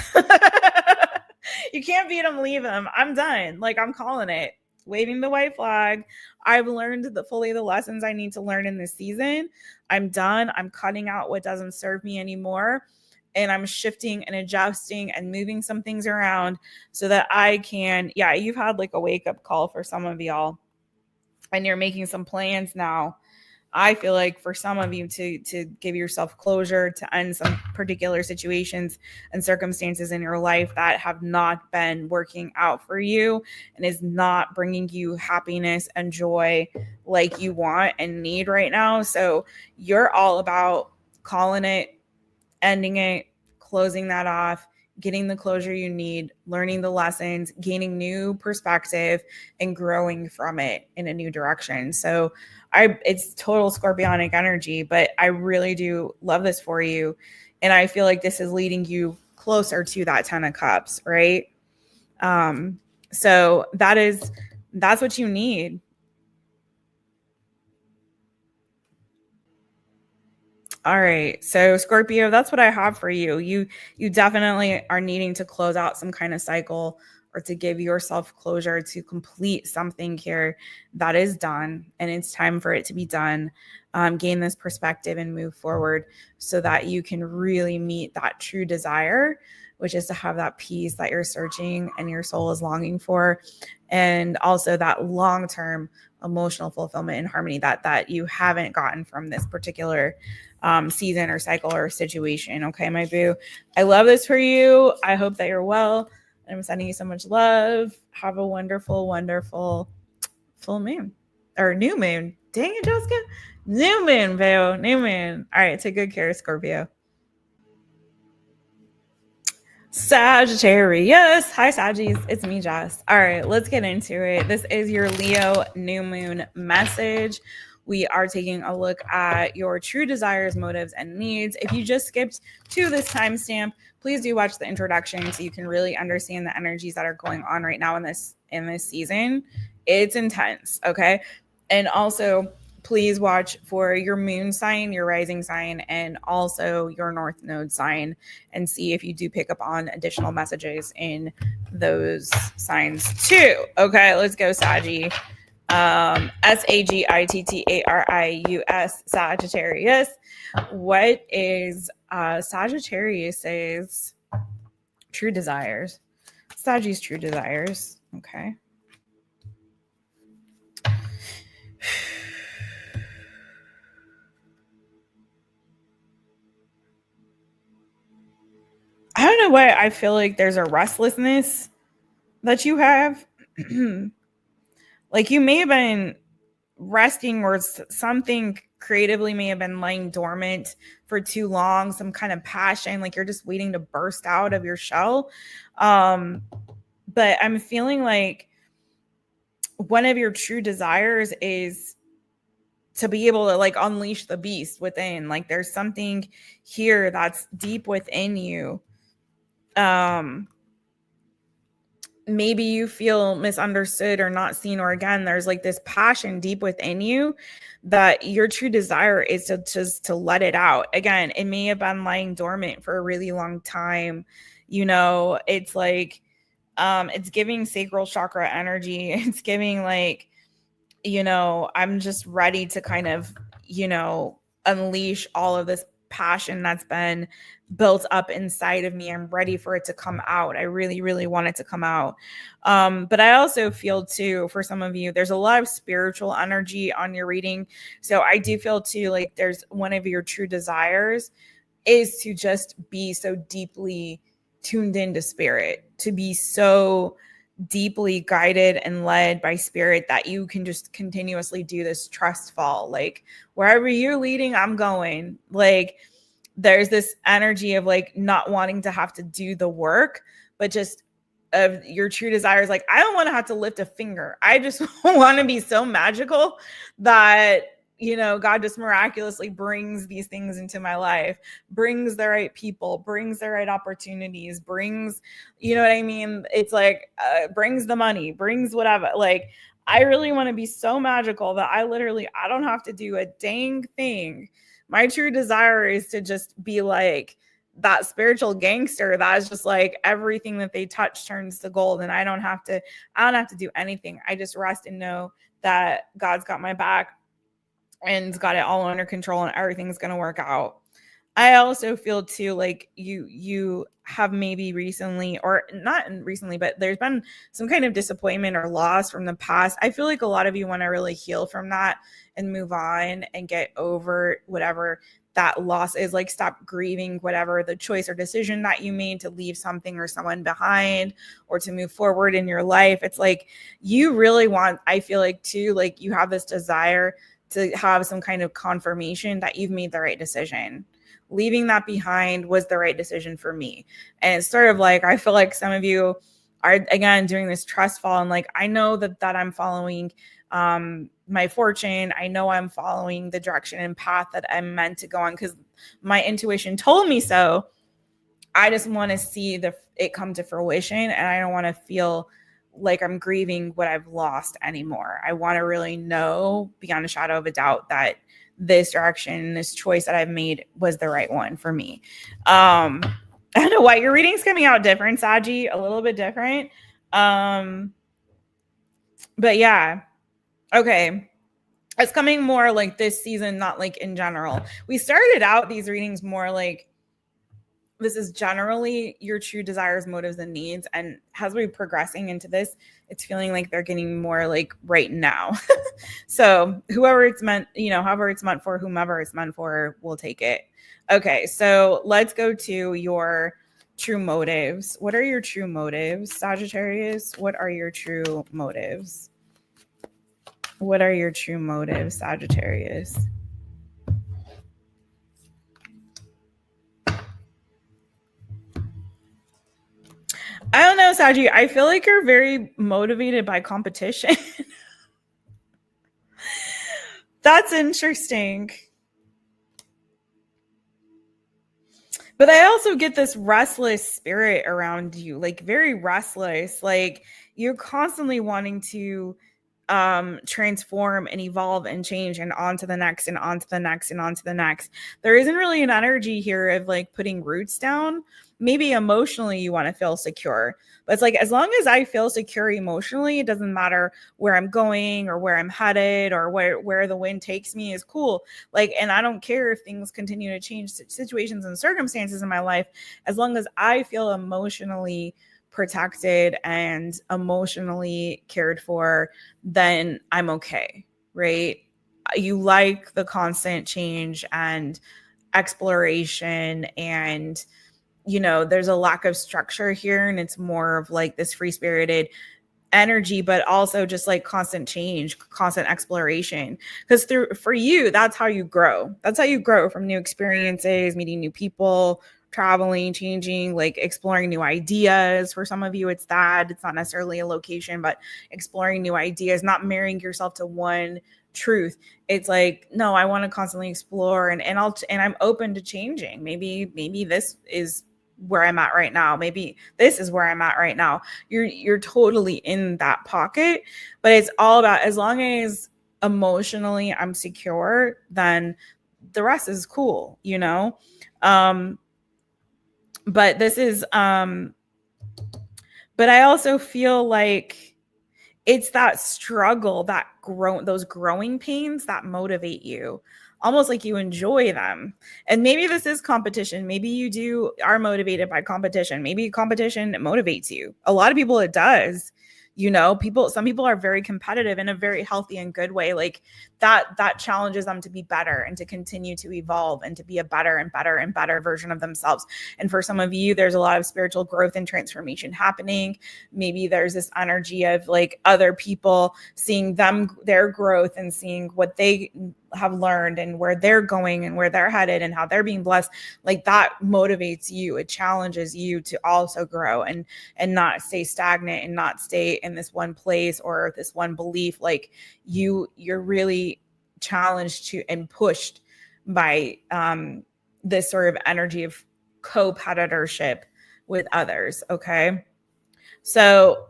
You can't beat them, leave them. I'm done. Like, I'm calling it. Waving the white flag. I've learned fully the lessons I need to learn in this season. I'm done. I'm cutting out what doesn't serve me anymore. And I'm shifting and adjusting and moving some things around so that I can, you've had like a wake up call for some of y'all, and you're making some plans now. I feel like for some of you to give yourself closure, to end some particular situations and circumstances in your life that have not been working out for you and is not bringing you happiness and joy like you want and need right now. So you're all about calling it, ending it, closing that off, getting the closure you need, learning the lessons, gaining new perspective, and growing from it in a new direction. So it's total scorpionic energy, but I really do love this for you. And I feel like this is leading you closer to that 10 of Cups, right? So that's what you need. All right. So Scorpio, that's what I have for you. You definitely are needing to close out some kind of cycle or to give yourself closure to complete something here that is done. And it's time for it to be done. Gain this perspective and move forward so that you can really meet that true desire, which is to have that peace that you're searching and your soul is longing for. And also that long-term emotional fulfillment and harmony that you haven't gotten from this particular season or cycle or situation. Okay, my boo. I love this for you. I hope that you're well. I'm sending you so much love. Have a wonderful, wonderful full moon or new moon. Dang it, Jessica. New moon, boo. New moon. All right, take good care, Scorpio. Sagittarius. Hi, Saggies. It's me, Jess. All right, let's get into it. This is your Leo new moon message. We are taking a look at your true desires, motives, and needs. If you just skipped to this timestamp, please do watch the introduction so you can really understand the energies that are going on right now in this season. It's intense, okay? And also, please watch for your moon sign, your rising sign, and also your north node sign, and see if you do pick up on additional messages in those signs too. Okay, let's go, Saggy. Sagittarius, Sagittarius. What is Sagittarius's true desires? Saggy's true desires. Okay. I don't know why I feel like there's a restlessness that you have. Like you may have been resting or something creatively may have been lying dormant for too long, some kind of passion, like you're just waiting to burst out of your shell. But I'm feeling like one of your true desires is to be able to like unleash the beast within. Like there's something here that's deep within you. Maybe you feel misunderstood or not seen, or again, there's like this passion deep within you that your true desire is to just to let it out. Again, it may have been lying dormant for a really long time. You know, it's like, it's giving sacral chakra energy. It's giving like, you know, I'm just ready to kind of, you know, unleash all of this passion that's been built up inside of me. I'm ready for it to come out. I really, really want it to come out. But I also feel too, for some of you, there's a lot of spiritual energy on your reading. So I do feel too, like there's one of your true desires is to just be so deeply tuned into spirit, to be so deeply guided and led by spirit that you can just continuously do this trust fall. Like wherever you're leading, I'm going. Like there's this energy of like not wanting to have to do the work, but just of your true desires. Like I don't want to have to lift a finger. I just want to be so magical that, you know, God just miraculously brings these things into my life, brings the right people, brings the right opportunities, brings, you know what I mean? It's like, brings the money, brings whatever. Like, I really want to be so magical that I don't have to do a dang thing. My true desire is to just be like that spiritual gangster that is just like everything that they touch turns to gold. And I don't have to do anything. I just rest and know that God's got my back and got it all under control and everything's going to work out. I also feel too like you have maybe recently, or not recently, but there's been some kind of disappointment or loss from the past. I feel like a lot of you want to really heal from that and move on and get over whatever that loss is. Like stop grieving whatever the choice or decision that you made to leave something or someone behind or to move forward in your life. It's like you really want, I feel like too, like you have this desire to have some kind of confirmation that you've made the right decision. Leaving that behind was the right decision for me. And it's sort of like, I feel like some of you are, again, doing this trust fall. And like, I know that I'm following my fortune. I know I'm following the direction and path that I'm meant to go on because my intuition told me so. I just want to see it come to fruition. And I don't want to feel like I'm grieving what I've lost anymore. I want to really know beyond a shadow of a doubt that this direction, this choice that I've made was the right one for me. I don't know why your reading's coming out different, Saji, a little bit different. But yeah. Okay. It's coming more like this season, not like in general. We started out these readings more like this is generally your true desires, motives, and needs. And as we're progressing into this, it's feeling like they're getting more like right now. So whoever it's meant, however it's meant for, whomever it's meant for, will take it. Okay, so let's go to your true motives. What are your true motives, Sagittarius? What are your true motives? What are your true motives, Sagittarius? I don't know, Saggy. I feel like you're very motivated by competition. That's interesting. But I also get this restless spirit around you, like very restless. Like you're constantly wanting to transform and evolve and change and on to the next and on to the next and on to the next. There isn't really an energy here of like putting roots down. Maybe emotionally you want to feel secure, but it's like as long as I feel secure emotionally, it doesn't matter where I'm going or where I'm headed or where the wind takes me is cool. Like, and I don't care if things continue to change, situations and circumstances in my life, as long as I feel emotionally protected and emotionally cared for, then I'm okay, right? You like the constant change and exploration, and there's a lack of structure here, and it's more of like this free-spirited energy, but also just like constant change, constant exploration. Because for you, that's how you grow. That's how you grow, from new experiences, meeting new people, traveling, changing, like exploring new ideas. For some of you, it's that. It's not necessarily a location, but exploring new ideas, not marrying yourself to one truth. It's like, no, I want to constantly explore, and I'm open to changing. Maybe this is where I'm at right now. Maybe this is where I'm at right now. You're totally in that pocket, but it's all about, as long as emotionally I'm secure, then the rest is cool, but this is but I also feel like it's that struggle, those growing pains that motivate you, almost like you enjoy them. And maybe this is competition. Maybe you are motivated by competition. Maybe competition motivates you. A lot of people, it does. Some people are very competitive in a very healthy and good way. Like that challenges them to be better and to continue to evolve and to be a better and better and better version of themselves. And for some of you, there's a lot of spiritual growth and transformation happening. Maybe there's this energy of like other people seeing their growth and seeing what they have learned and where they're going and where they're headed and how they're being blessed. Like that motivates you. It challenges you to also grow and not stay stagnant and not stay in this one place or this one belief. Like you're really challenged to and pushed by this sort of energy of co-competitorship with others. Okay, so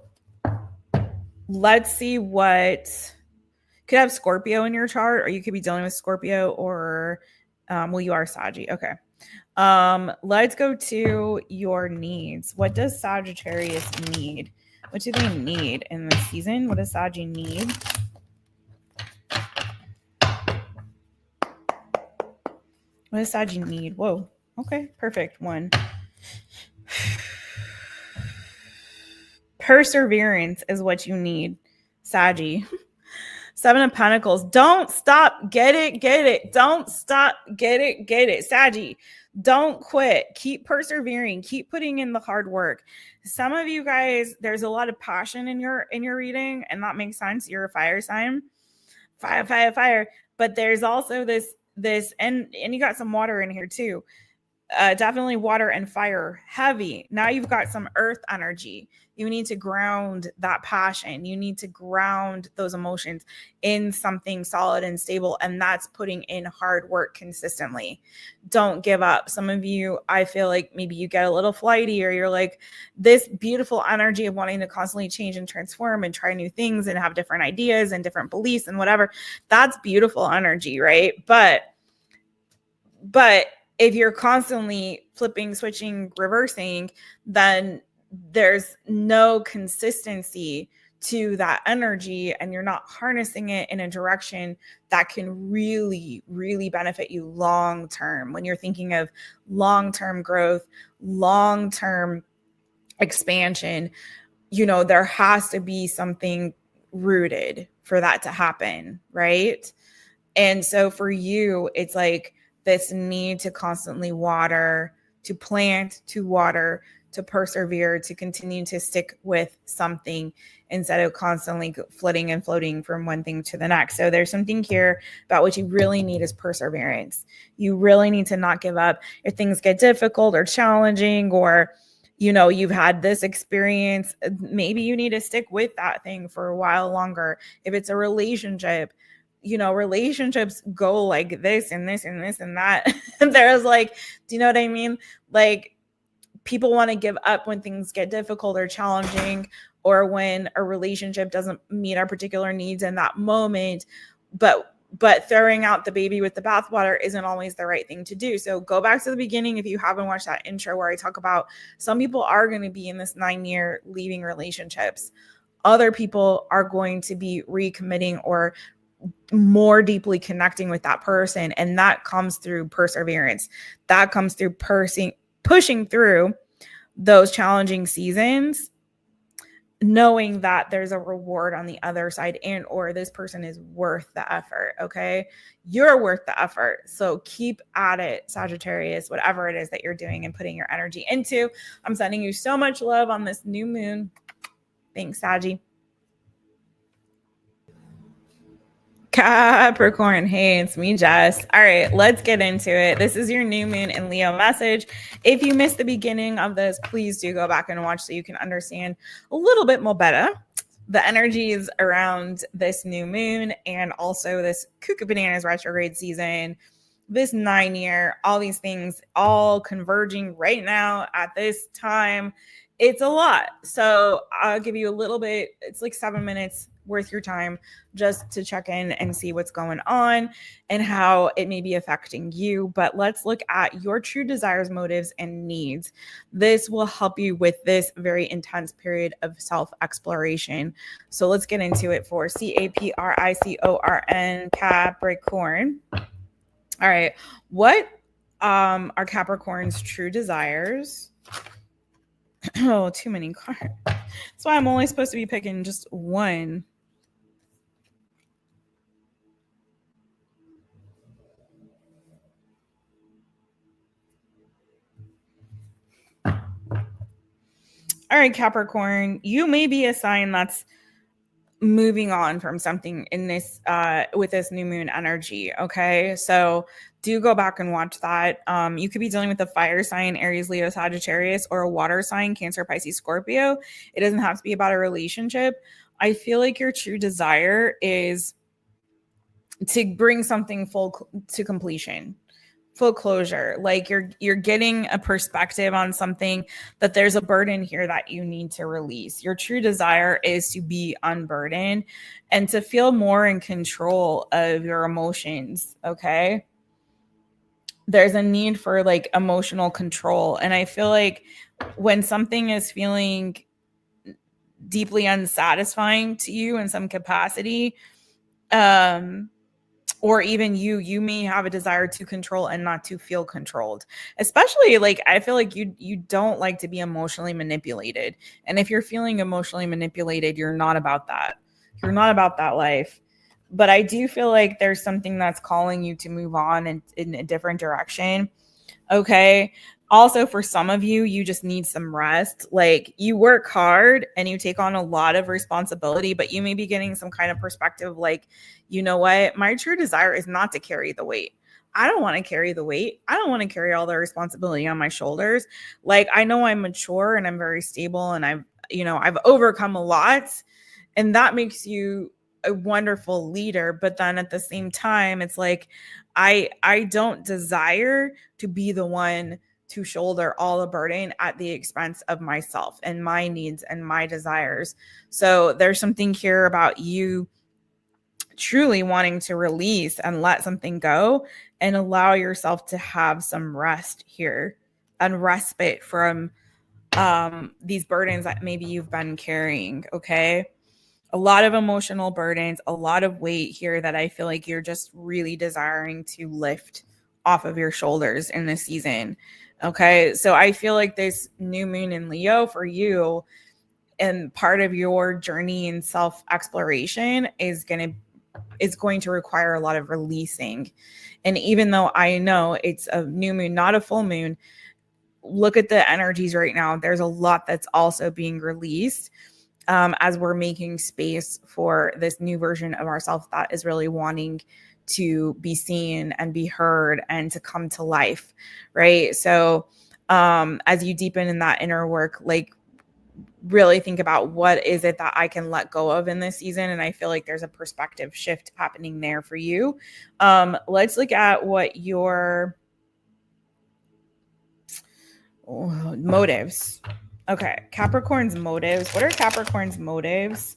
let's see what could have Scorpio in your chart, or you could be dealing with Scorpio, or you are Saggy. Okay. Let's go to your needs. What does Sagittarius need? What do they need in this season? What does Saggy need? What does Saggy need? Whoa. Okay, perfect. One. Perseverance is what you need, Saggy. 7 of Pentacles. Don't stop. Get it. Don't stop. Get it. Saggy, don't quit. Keep persevering. Keep putting in the hard work. Some of you guys, there's a lot of passion in your reading, and that makes sense. You're a fire sign. Fire. But there's also this, and you got some water in here too. Definitely water and fire heavy. Now you've got some earth energy. You need to ground that passion. You need to ground those emotions in something solid and stable. And that's putting in hard work consistently. Don't give up. Some of you, I feel like maybe you get a little flighty, or you're like this beautiful energy of wanting to constantly change and transform and try new things and have different ideas and different beliefs and whatever. That's beautiful energy, right? But if you're constantly flipping, switching, reversing, then there's no consistency to that energy and you're not harnessing it in a direction that can really, really benefit you long term. When you're thinking of long-term growth, long-term expansion, there has to be something rooted for that to happen, right? And so for you, it's like this need to constantly water, to plant, to water, to persevere, to continue to stick with something instead of constantly flitting and floating from one thing to the next. So there's something here about what you really need is perseverance. You really need to not give up if things get difficult or challenging, or you've had this experience. Maybe you need to stick with that thing for a while longer. If it's a relationship, relationships go like this and this and this and that. And there's like, do you know what I mean? Like, people want to give up when things get difficult or challenging, or when a relationship doesn't meet our particular needs in that moment. But throwing out the baby with the bathwater isn't always the right thing to do. So go back to the beginning if you haven't watched that intro where I talk about some people are going to be in this 9-year leaving relationships. Other people are going to be recommitting or more deeply connecting with that person. And that comes through perseverance. That comes through pushing through those challenging seasons, knowing that there's a reward on the other side, and or this person is worth the effort. Okay, you're worth the effort. So keep at it, Sagittarius, whatever it is that you're doing and putting your energy into. I'm sending you so much love on this new moon. Thanks, Saggy. Capricorn, hey, it's me, Jess. All right, let's get into it. This is your new moon in Leo message. If you missed the beginning of this, please do go back and watch so you can understand a little bit more better the energies around this new moon, and also this cuckoo bananas retrograde season, this 9-year, all these things all converging right now at this time. It's a lot. So I'll give you a little bit. It's like 7 minutes worth your time just to check in and see what's going on and how it may be affecting you. But let's look at your true desires, motives, and needs. This will help you with this very intense period of self-exploration. So let's get into it for CAPRICORN, Capricorn. All right. What are Capricorn's true desires? Oh, too many cards. That's why I'm only supposed to be picking just one. All right, Capricorn, you may be a sign that's moving on from something in this with this new moon energy. Okay, so do go back and watch that. You could be dealing with a fire sign, Aries, Leo, Sagittarius, or a water sign, Cancer, Pisces, Scorpio. It doesn't have to be about a relationship. I feel like your true desire is to bring something full to completion, full closure. Like you're getting a perspective on something, that there's a burden here that you need to release. Your true desire is to be unburdened and to feel more in control of your emotions. Okay, there's a need for like emotional control, and I feel like when something is feeling deeply unsatisfying to you in some capacity, or even you may have a desire to control and not to feel controlled. Especially, like, I feel like you don't like to be emotionally manipulated. And if you're feeling emotionally manipulated, you're not about that. You're not about that life. But I do feel like there's something that's calling you to move on in a different direction. Okay. Also, for some of you, you just need some rest. Like, you work hard and you take on a lot of responsibility, but you may be getting some kind of perspective like, you know what? My true desire is not to carry the weight. I don't want to carry the weight. I don't want to carry all the responsibility on my shoulders. Like, I know I'm mature and I'm very stable and I've overcome a lot, and that makes you a wonderful leader. But then at the same time, it's like, I don't desire to be the one to shoulder all the burden at the expense of myself and my needs and my desires. So there's something here about you truly wanting to release and let something go and allow yourself to have some rest here and respite from these burdens that maybe you've been carrying. Okay. a lot of emotional burdens, a lot of weight here that I feel like you're just really desiring to lift off of your shoulders in this season. Okay. So I feel like this new moon in Leo for you, and part of your journey in self-exploration is going to require a lot of releasing. And even though I know it's a new moon, not a full moon, look at the energies right now. There's a lot that's also being released as we're making space for this new version of ourselves that is really wanting to be seen and be heard and to come to life, right? So as you deepen in that inner work, like really think about what is it that I can let go of in this season. And I feel like there's a perspective shift happening there for you. Let's look at what your motives. Okay, Capricorn's motives. What are Capricorn's motives?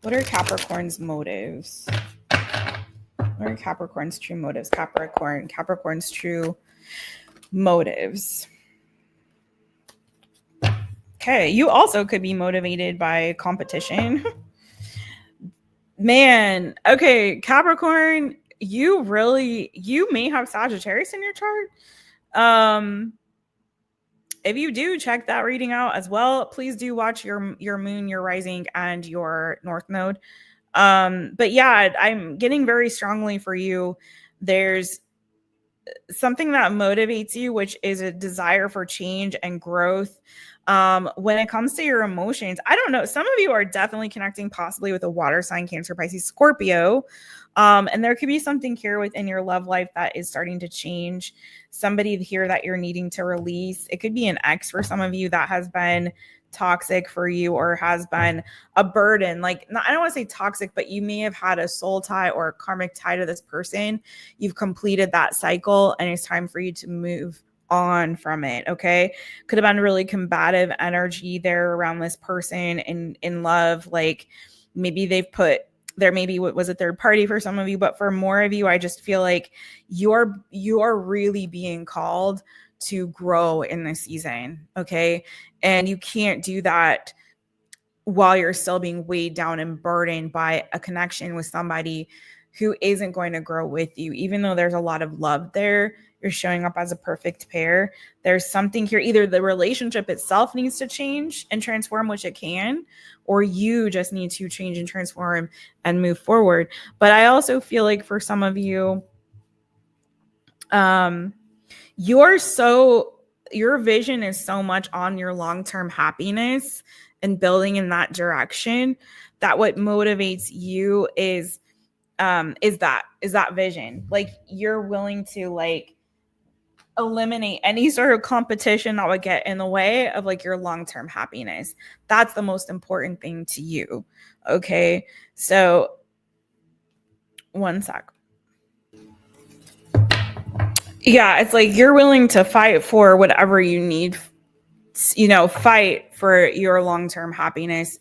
What are Capricorn's motives? What are Capricorn's true motives? Capricorn's true motives. Okay, you also could be motivated by competition. Man, okay, Capricorn, you may have Sagittarius in your chart. If you do, check that reading out as well. Please do watch your moon, your rising, and your north node. But yeah, I'm getting very strongly for you. There's something that motivates you, which is a desire for change and growth. When it comes to your emotions, I don't know. Some of you are definitely connecting possibly with a water sign, Cancer, Pisces, Scorpio. And there could be something here within your love life that is starting to change. Somebody here that you're needing to release. It could be an ex for some of you that has been toxic for you or has been a burden. Like, I don't want to say toxic, but you may have had a soul tie or a karmic tie to this person. You've completed that cycle and it's time for you to move on from it. Okay. Could have been really combative energy there around this person in love. Like maybe there maybe was a third party for some of you, but for more of you, I just feel like you're really being called to grow in this season. Okay. And you can't do that while you're still being weighed down and burdened by a connection with somebody who isn't going to grow with you. Even though there's a lot of love there, you're showing up as a perfect pair. There's something here, either the relationship itself needs to change and transform, which it can, or you just need to change and transform and move forward. But I also feel like for some of you, your vision is so much on your long-term happiness and building in that direction that what motivates you is that vision. Like you're willing to like eliminate any sort of competition that would get in the way of like your long-term happiness. That's the most important thing to you. Okay. So one sec. Yeah, it's like you're willing to fight for whatever you need, fight for your long-term happiness,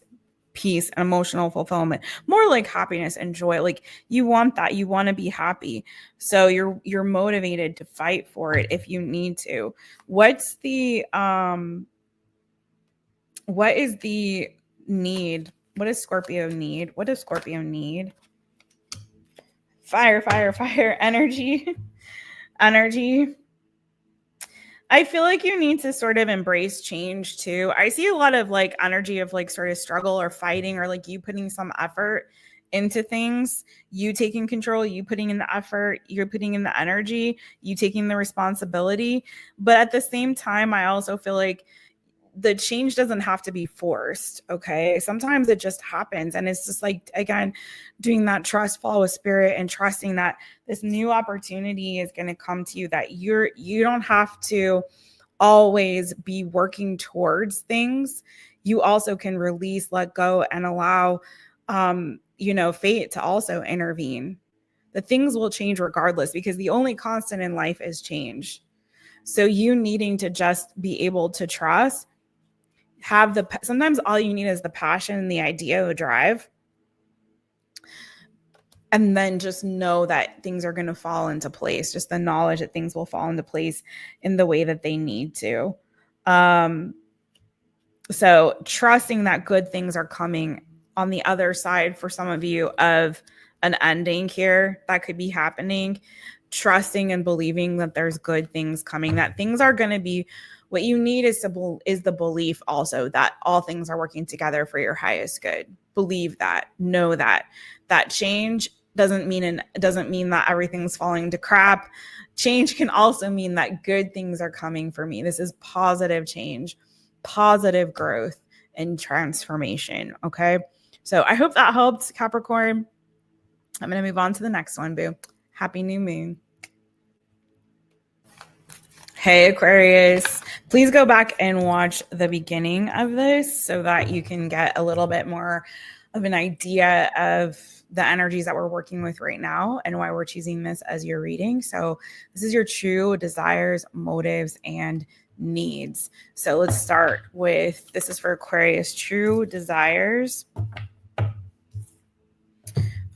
peace, and emotional fulfillment. More like happiness and joy. Like you want that. You want to be happy. So you're motivated to fight for it if you need to. What is the need? What does Scorpio need? What does Scorpio need? Fire, fire, fire, energy. Energy. I feel like you need to sort of embrace change too. I see a lot of like energy of like sort of struggle or fighting or like you putting some effort into things, you taking control, you putting in the effort, you're putting in the energy, you taking the responsibility. But at the same time, I also feel like the change doesn't have to be forced. Okay. Sometimes it just happens. And it's just like, again, doing that trust, follow with spirit and trusting that this new opportunity is going to come to you, that you don't have to always be working towards things. You also can release, let go, and allow, fate to also intervene. The things will change regardless because the only constant in life is change. So you needing to just be able to trust, sometimes all you need is the passion and the idea to drive. And then just know that things are going to fall into place. Just the knowledge that things will fall into place in the way that they need to. So trusting that good things are coming on the other side for some of you of an ending here that could be happening. Trusting and believing that there's good things coming, that things are going to be, what you need is the belief also that all things are working together for your highest good. Believe that, know that change doesn't mean that everything's falling to crap. Change can also mean that good things are coming for me. This is positive change, positive growth and transformation. Okay. So I hope that helped, Capricorn. I'm going to move on to the next one, boo. Happy new moon. Hey, Aquarius. Please go back and watch the beginning of this so that you can get a little bit more of an idea of the energies that we're working with right now and why we're choosing this as your reading. So this is your true desires, motives, and needs. So let's start with, this is for Aquarius, true desires.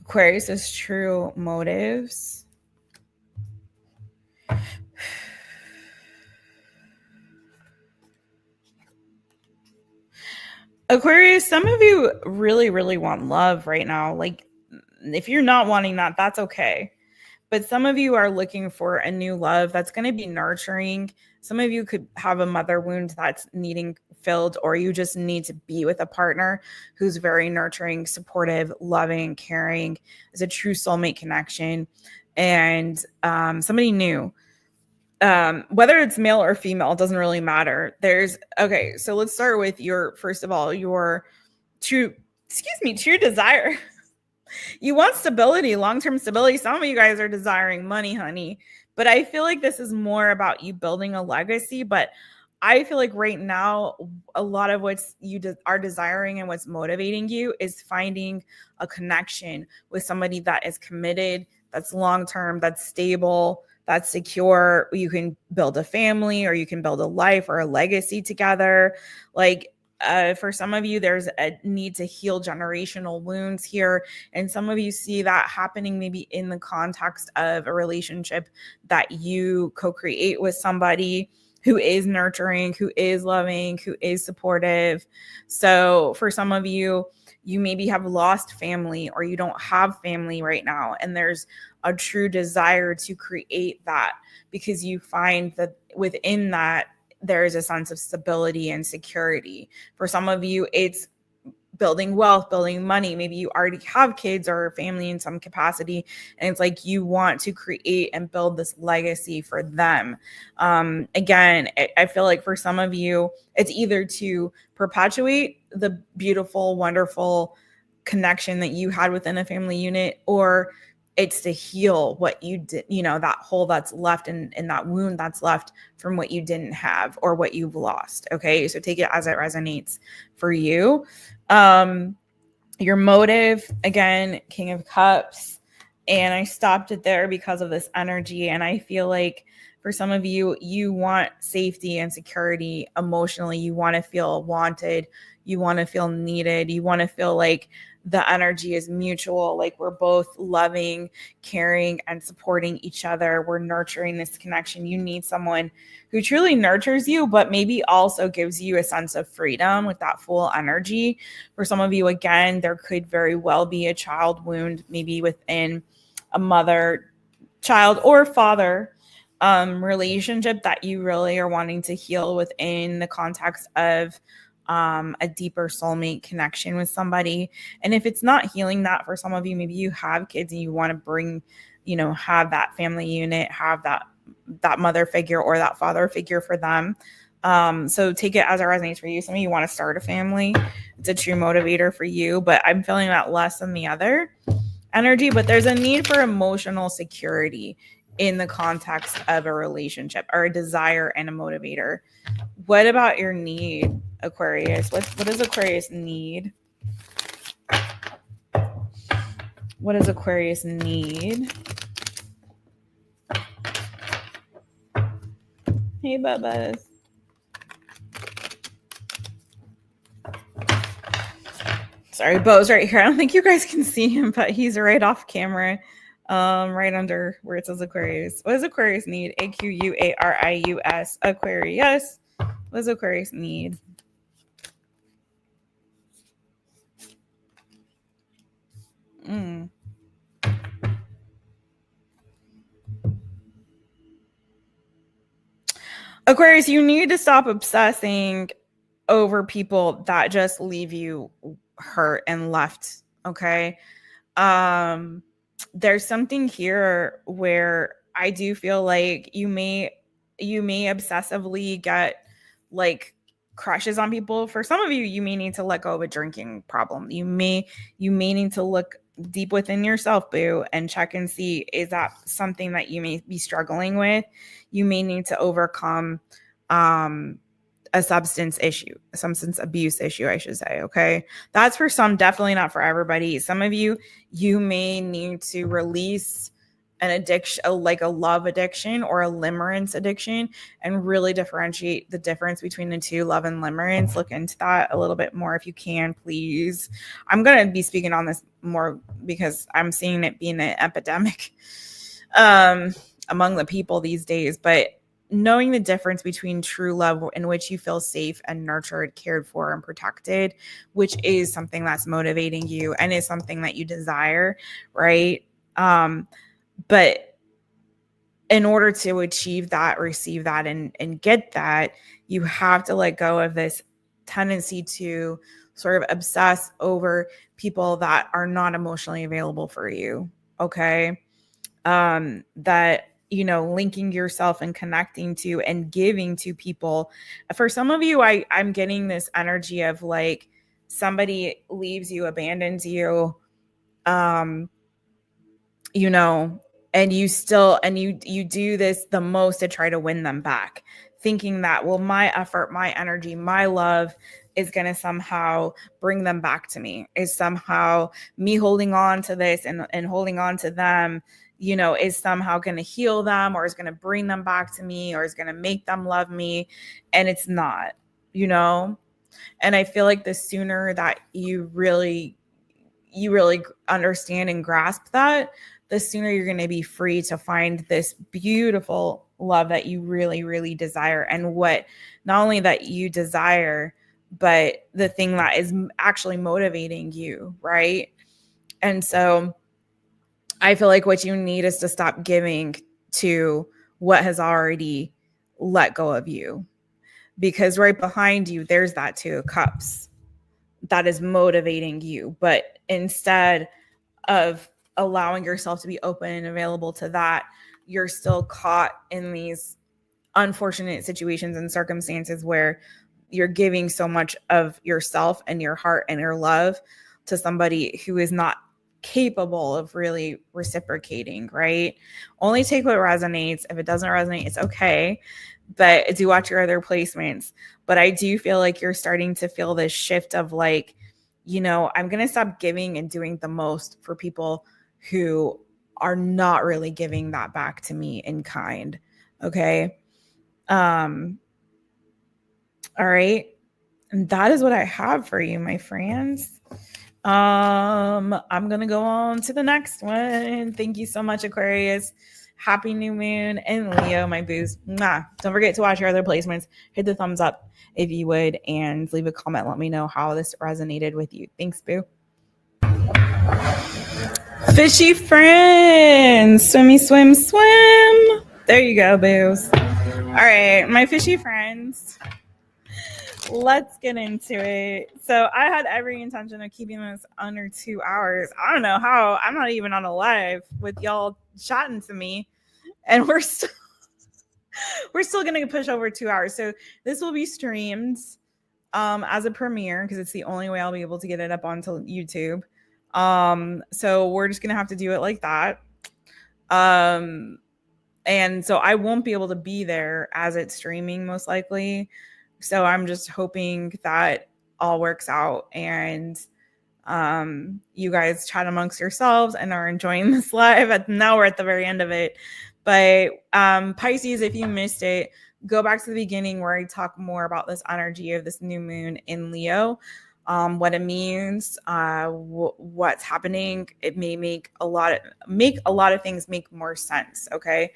Aquarius is true motives. Aquarius, some of you really, really want love right now. Like, if you're not wanting that, that's okay. But some of you are looking for a new love that's going to be nurturing. Some of you could have a mother wound that's needing filled, or you just need to be with a partner who's very nurturing, supportive, loving, caring. It's a true soulmate connection. And somebody new. Whether it's male or female, it doesn't really matter. Okay, so let's start with first of all, your true desire. You want stability, long-term stability. Some of you guys are desiring money, honey, but I feel like this is more about you building a legacy. But I feel like right now, a lot of what's you are desiring and what's motivating you is finding a connection with somebody that is committed, that's long-term, that's stable, that's secure. You can build a family, or you can build a life or a legacy together. Like, for some of you, there's a need to heal generational wounds here. And some of you see that happening maybe in the context of a relationship that you co-create with somebody who is nurturing, who is loving, who is supportive. So for some of you, you maybe have lost family, or you don't have family right now. And there's a true desire to create that, because you find that within that, there is a sense of stability and security. For some of you, it's building wealth, building money. Maybe you already have kids or family in some capacity, and it's like you want to create and build this legacy for them. Again, I feel like for some of you, it's either to perpetuate the beautiful, wonderful connection that you had within a family unit, or it's to heal what you did, that hole that's left and that wound that's left from what you didn't have or what you've lost. Okay. So take it as it resonates for you. Your motive, again, King of Cups. And I stopped it there because of this energy. And I feel like for some of you, you want safety and security emotionally. You want to feel wanted. You want to feel needed. You want to feel like the energy is mutual, like we're both loving, caring, and supporting each other. We're nurturing this connection. You need someone who truly nurtures you, but maybe also gives you a sense of freedom with that full energy. For some of you, again, there could very well be a child wound, maybe within a mother, child, or father relationship that you really are wanting to heal within the context of a deeper soulmate connection with somebody. And if it's not healing that for some of you, maybe you have kids and you want to bring, have that family unit, have that mother figure or that father figure for them. So take it as it resonates for you. Some of you want to start a family. It's a true motivator for you, but I'm feeling that less than the other energy. But there's a need for emotional security in the context of a relationship, or a desire and a motivator. What about your need, Aquarius? What does Aquarius need? What does Aquarius need? Hey, Bubba. Sorry, Bo's right here. I don't think you guys can see him, but he's right off camera, right under where it says Aquarius. What does Aquarius need? AQUARIUS. Aquarius. What does Aquarius need? Mm. Aquarius, you need to stop obsessing over people that just leave you hurt and left. Okay. There's something here where I do feel like you may obsessively get like crushes on people. For some of you, you may need to let go of a drinking problem. You may need to look deep within yourself, boo, and check and see, is that something that you may be struggling with? You may need to overcome a substance abuse issue, I should say. Okay. That's for some, definitely not for everybody. Some of you, you may need to release an addiction, like a love addiction or a limerence addiction, and really differentiate the difference between the two, love and limerence. Look into that a little bit more if you can, please. I'm going to be speaking on this more because I'm seeing it being an epidemic among the people these days. But knowing the difference between true love, in which you feel safe and nurtured, cared for, and protected, which is something that's motivating you and is something that you desire, right? But in order to achieve that, receive that, and get that, you have to let go of this tendency to sort of obsess over people that are not emotionally available for you. Okay. That, you know, linking yourself and connecting to and giving to people. For some of you, I'm getting this energy of like somebody leaves you, abandons you, you know, and you still, and you do this the most to try to win them back, thinking that, well, my effort, my energy, my love is going to somehow bring them back to me, is somehow me holding on to this and holding on to them, you know, is somehow going to heal them, or is going to bring them back to me, or is going to make them love me. And it's not, you know. And I feel like the sooner that you really understand and grasp that, the sooner you're going to be free to find this beautiful love that you really, really desire. And what, not only that you desire, but the thing that is actually motivating you, right? And so I feel like what you need is to stop giving to what has already let go of you, because right behind you, there's that Two of Cups that is motivating you. But instead of allowing yourself to be open and available to that, you're still caught in these unfortunate situations and circumstances where you're giving so much of yourself and your heart and your love to somebody who is not capable of really reciprocating, right? Only take what resonates. If it doesn't resonate, it's okay. But do watch your other placements. But I do feel like you're starting to feel this shift of like, you know, I'm going to stop giving and doing the most for people who are not really giving that back to me in kind. Okay. All right. And that is what I have for you, my friends. I'm going to go on to the next one. Thank you so much, Aquarius. Happy new moon and Leo, my boos. Mwah. Don't forget to watch your other placements. Hit the thumbs up if you would, and leave a comment. Let me know how this resonated with you. Thanks, boo. Fishy friends. Swimmy, swim, swim. There you go, boos. All right, my fishy friends. Let's get into it. So I had every intention of keeping this under 2 hours. I don't know how. I'm not even on a live with y'all chatting to me, and we're still going to push over 2 hours. So this will be streamed as a premiere, because it's the only way I'll be able to get it up onto YouTube. So we're just going to have to do it like that. And so I won't be able to be there as it's streaming, most likely. So I'm just hoping that all works out, and you guys chat amongst yourselves and are enjoying this live. Now we're at the very end of it. But Pisces, if you missed it, go back to the beginning where I talk more about this energy of this new moon in Leo, what it means, what's happening. It may make a lot of things make more sense. Okay.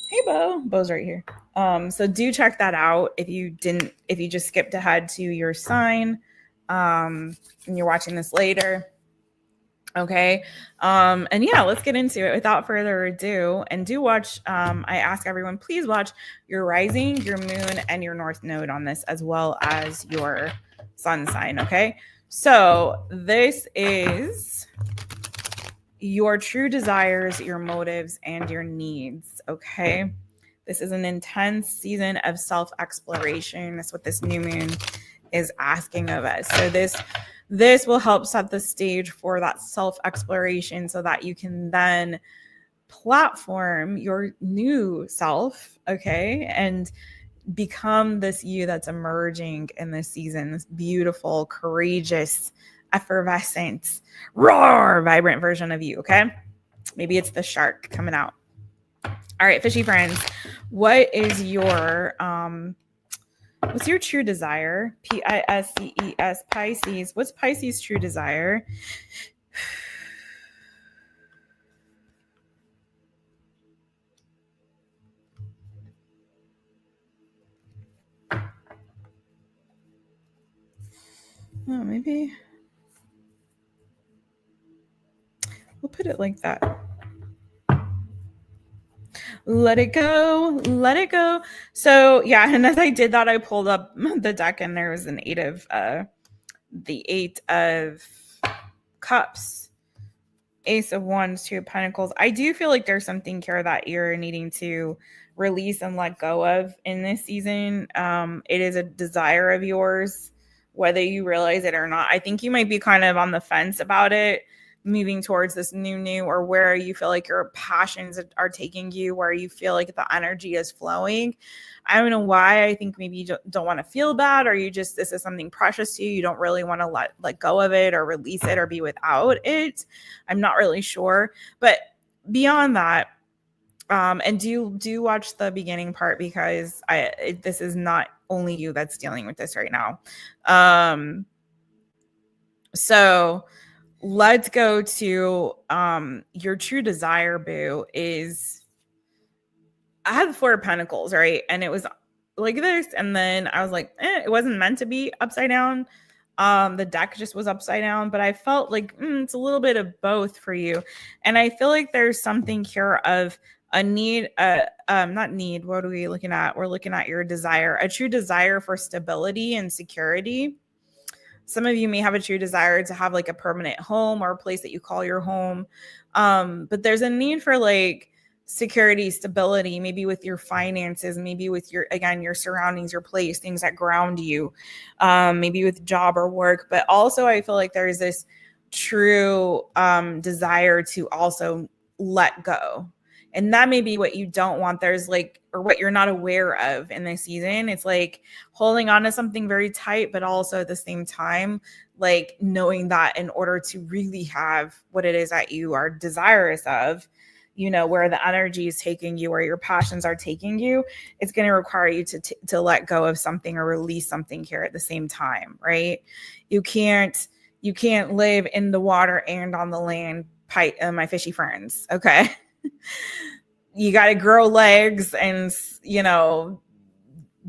Hey, Bo's right here. So do check that out if you just skipped ahead to your sign. and you're watching this later. Okay. And yeah, let's get into it without further ado. And do watch, I ask everyone, please watch your rising, your moon, and your north node on this, as well as your sun sign. Okay. So this is your true desires, your motives, and your needs. Okay. This is an intense season of self-exploration. That's what this new moon is asking of us. So this will help set the stage for that self-exploration so that you can then platform your new self, okay, and become this you that's emerging in this season, this beautiful, courageous, effervescent, roar, vibrant version of you, okay? Maybe it's the shark coming out. All right, fishy friends, what is your what's your true desire? Pisces, Pisces. What's Pisces' true desire? Oh, maybe we'll put it like that. Let it go. Let it go. So yeah, and as I did that, I pulled up the deck and there was the 8 of cups, Ace of Wands, 2 of Pentacles. I do feel like there's something here that you're needing to release and let go of in this season. It is a desire of yours, whether you realize it or not. I think you might be kind of on the fence about it, moving towards this new, or where you feel like your passions are taking you, where you feel like the energy is flowing. I don't know why. I think maybe you don't want to feel bad, or this is something precious to you. You don't really want to let go of it or release it or be without it. I'm not really sure. But beyond that, and do watch the beginning part, because this is not only you that's dealing with this right now. So let's go to your true desire, boo. Is I had the 4 of Pentacles, right? And it was like this, and then I was like, it wasn't meant to be upside down. The deck just was upside down, but I felt like it's a little bit of both for you. And I feel like there's something here of a need, not need. What are we looking at? We're looking at your desire, a true desire for stability and security. Some of you may have a true desire to have like a permanent home or a place that you call your home. But there's a need for like security, stability, maybe with your finances, maybe with your surroundings, your place, things that ground you, maybe with job or work. But also I feel like there's this true desire to also let go. And that may be what you don't want. There's like, or what you're not aware of in this season. It's like holding on to something very tight, but also at the same time, like knowing that in order to really have what it is that you are desirous of, where the energy is taking you, where your passions are taking you, it's going to require you to let go of something or release something here at the same time, right? You can't live in the water and on the land, my fishy friends, okay? You got to grow legs and,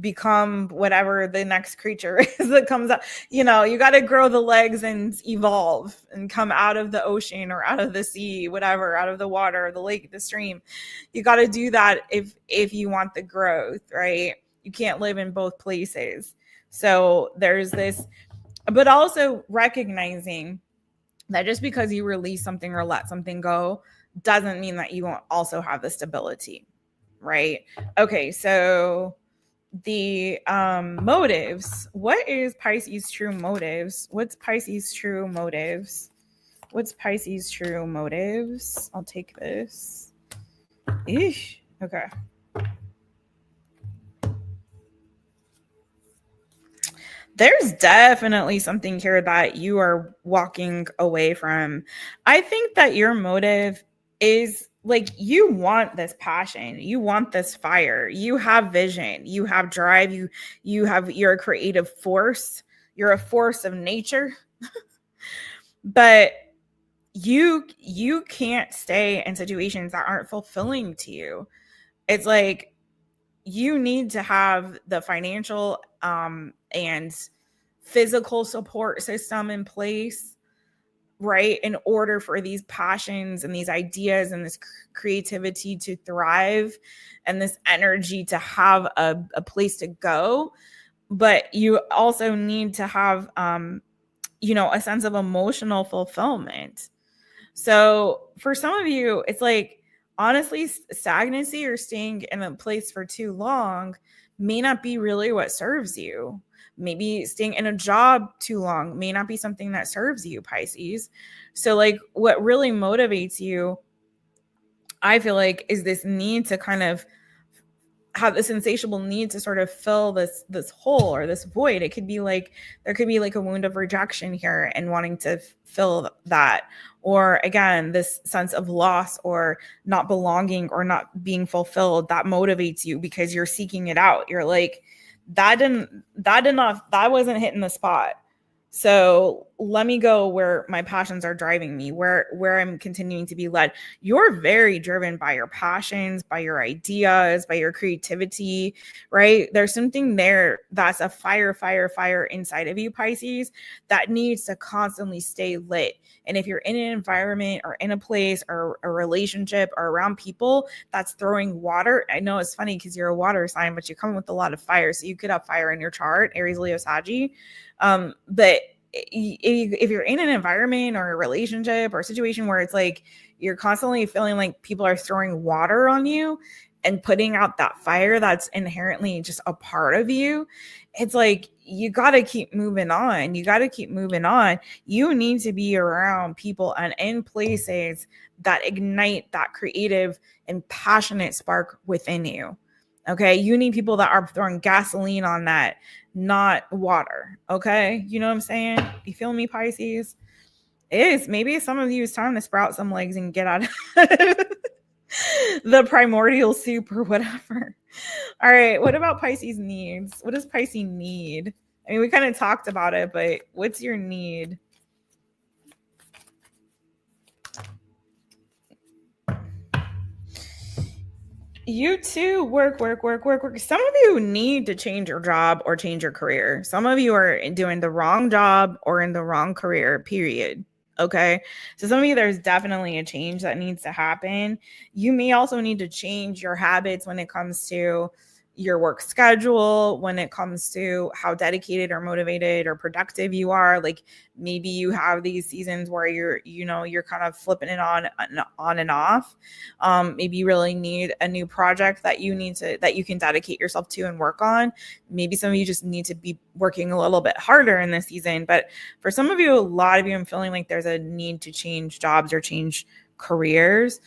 become whatever the next creature is that comes out. You got to grow the legs and evolve and come out of the ocean or out of the sea, whatever, out of the water, the lake, the stream. You got to do that if you want the growth, right? You can't live in both places. So there's this, but also recognizing that just because you release something or let something go doesn't mean that you won't also have the stability, right? Okay, so the motives. What is Pisces' true motives? What's Pisces' true motives? What's Pisces' true motives? I'll take this. Eesh. Okay. There's definitely something here that you are walking away from. I think that your motive is like, you want this passion, you want this fire, you have vision, you have drive, you're a creative force, you're a force of nature. But you can't stay in situations that aren't fulfilling to you. It's like you need to have the financial and physical support system in place, right, in order for these passions and these ideas and this creativity to thrive and this energy to have a place to go. But you also need to have a sense of emotional fulfillment. So for some of you, it's like, honestly, stagnancy or staying in a place for too long may not be really what serves you. Maybe staying in a job too long may not be something that serves you, Pisces. So, like, what really motivates you, I feel like, is this need to kind of have this insatiable need to sort of fill this hole or this void. It could be like, there could be like a wound of rejection here and wanting to fill that, or again, this sense of loss or not belonging or not being fulfilled that motivates you because you're seeking it out. You're like, that wasn't hitting the spot. So let me go where my passions are driving me, where I'm continuing to be led. You're very driven by your passions, by your ideas, by your creativity, right? There's something there that's a fire inside of you, Pisces, that needs to constantly stay lit. And if you're in an environment or in a place or a relationship or around people that's throwing water, I know it's funny because you're a water sign, but you come with a lot of fire. So you could have fire in your chart, Aries, Leo, Saggy. But if you're in an environment or a relationship or a situation where it's like you're constantly feeling like people are throwing water on you and putting out that fire that's inherently just a part of you, it's like you got to keep moving on. You need to be around people and in places that ignite that creative and passionate spark within you. Okay, you need people that are throwing gasoline on that, not water. Okay, you know what I'm saying? You feel me, Pisces? Maybe some of you, it's time to sprout some legs and get out of the primordial soup or whatever. All right, what about Pisces needs? What does Pisces need? I mean, we kind of talked about it, but what's your need? You too, work. Some of you need to change your job or change your career. Some of you are doing the wrong job or in the wrong career, period. Okay. So some of you, there's definitely a change that needs to happen. You may also need to change your habits when it comes to your work schedule, when it comes to how dedicated or motivated or productive you are. Like maybe you have these seasons where you're kind of flipping it on and off. Maybe you really need a new project that you can dedicate yourself to and work on. Maybe some of you just need to be working a little bit harder in this season. But for some of you, a lot of you, I'm feeling like there's a need to change jobs or change careers.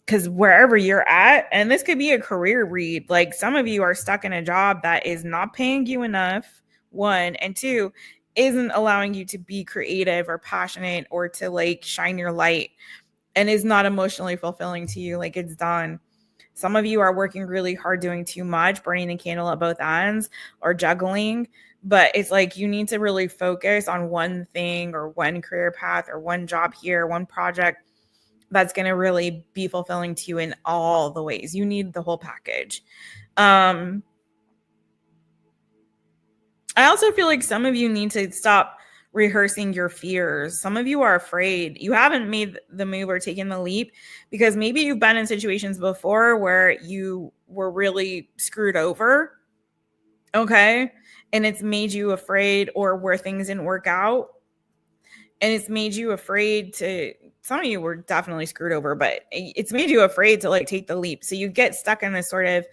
Because wherever you're at, and this could be a career read, like some of you are stuck in a job that is not paying you enough, one, and two, isn't allowing you to be creative or passionate or to like shine your light, and is not emotionally fulfilling to you. Like it's done. Some of you are working really hard, doing too much, burning the candle at both ends or juggling. But it's like you need to really focus on one thing or one career path or one job here, one project that's going to really be fulfilling to you in all the ways. You need the whole package. I also feel like some of you need to stop rehearsing your fears. Some of you are afraid. You haven't made the move or taken the leap because maybe you've been in situations before where you were really screwed over. Okay. And it's made you afraid, or where things didn't work out. And it's made you afraid to, some of you were definitely screwed over, but it's made you afraid to like take the leap. So you get stuck in this sort of,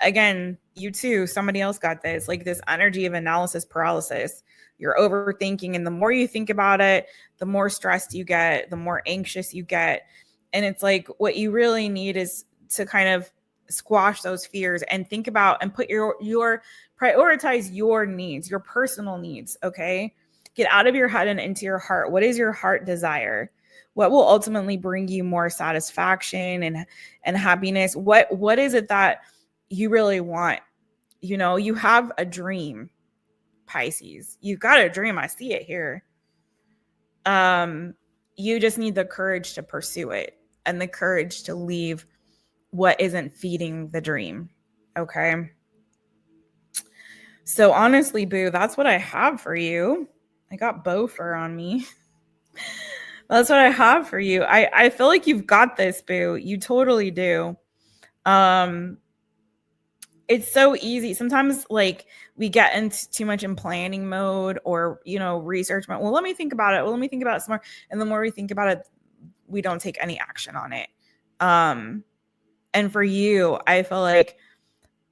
again, you too, somebody else got this, like this energy of analysis paralysis. You're overthinking. And the more you think about it, the more stressed you get, the more anxious you get. And it's like, what you really need is to kind of squash those fears and think about and put your prioritize your needs, your personal needs. Okay. Get out of your head and into your heart. What is your heart desire? What will ultimately bring you more satisfaction and happiness? What is it that you really want? You have a dream, Pisces. You've got a dream. I see it here. You just need the courage to pursue it and the courage to leave what isn't feeding the dream. Okay. So honestly, boo, that's what I have for you. I got bow fur on me. That's what I have for you. I feel like you've got this, boo. You totally do. It's so easy. Sometimes like we get into too much in planning mode or, research mode. Well, let me think about it. Well, let me think about it some more. And the more we think about it, we don't take any action on it. And for you, I feel like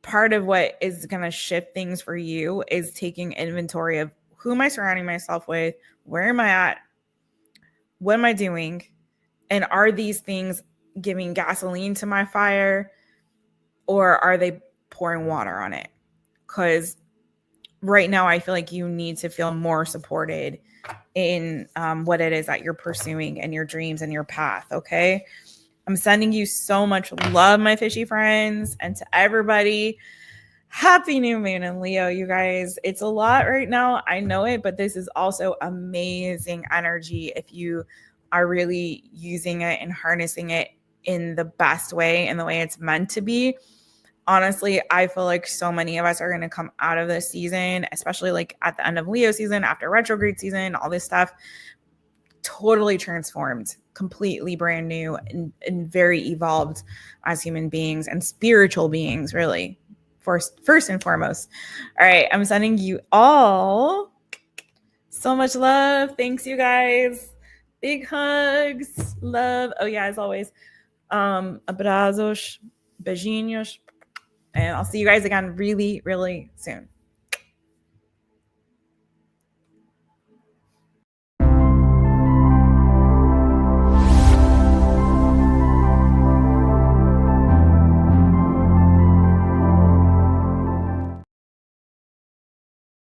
part of what is going to shift things for you is taking inventory of who am I surrounding myself with? Where am I at? What am I doing? And are these things giving gasoline to my fire or are they pouring water on it? Because right now I feel like you need to feel more supported in what it is that you're pursuing and your dreams and your path. Okay. I'm sending you so much love, my fishy friends, and to everybody. Happy new moon in Leo, you guys. It's a lot right now. I know it, but this is also amazing energy if you are really using it and harnessing it in the best way and the way it's meant to be. Honestly, I feel like so many of us are going to come out of this season, especially like at the end of Leo season, after retrograde season, all this stuff, totally transformed, completely brand new and very evolved as human beings and spiritual beings, really. First and foremost. All right, I'm sending you all so much love. Thanks, you guys. Big hugs, love. Oh yeah, as always, abrazos, beijinhos, and I'll see you guys again really, really soon.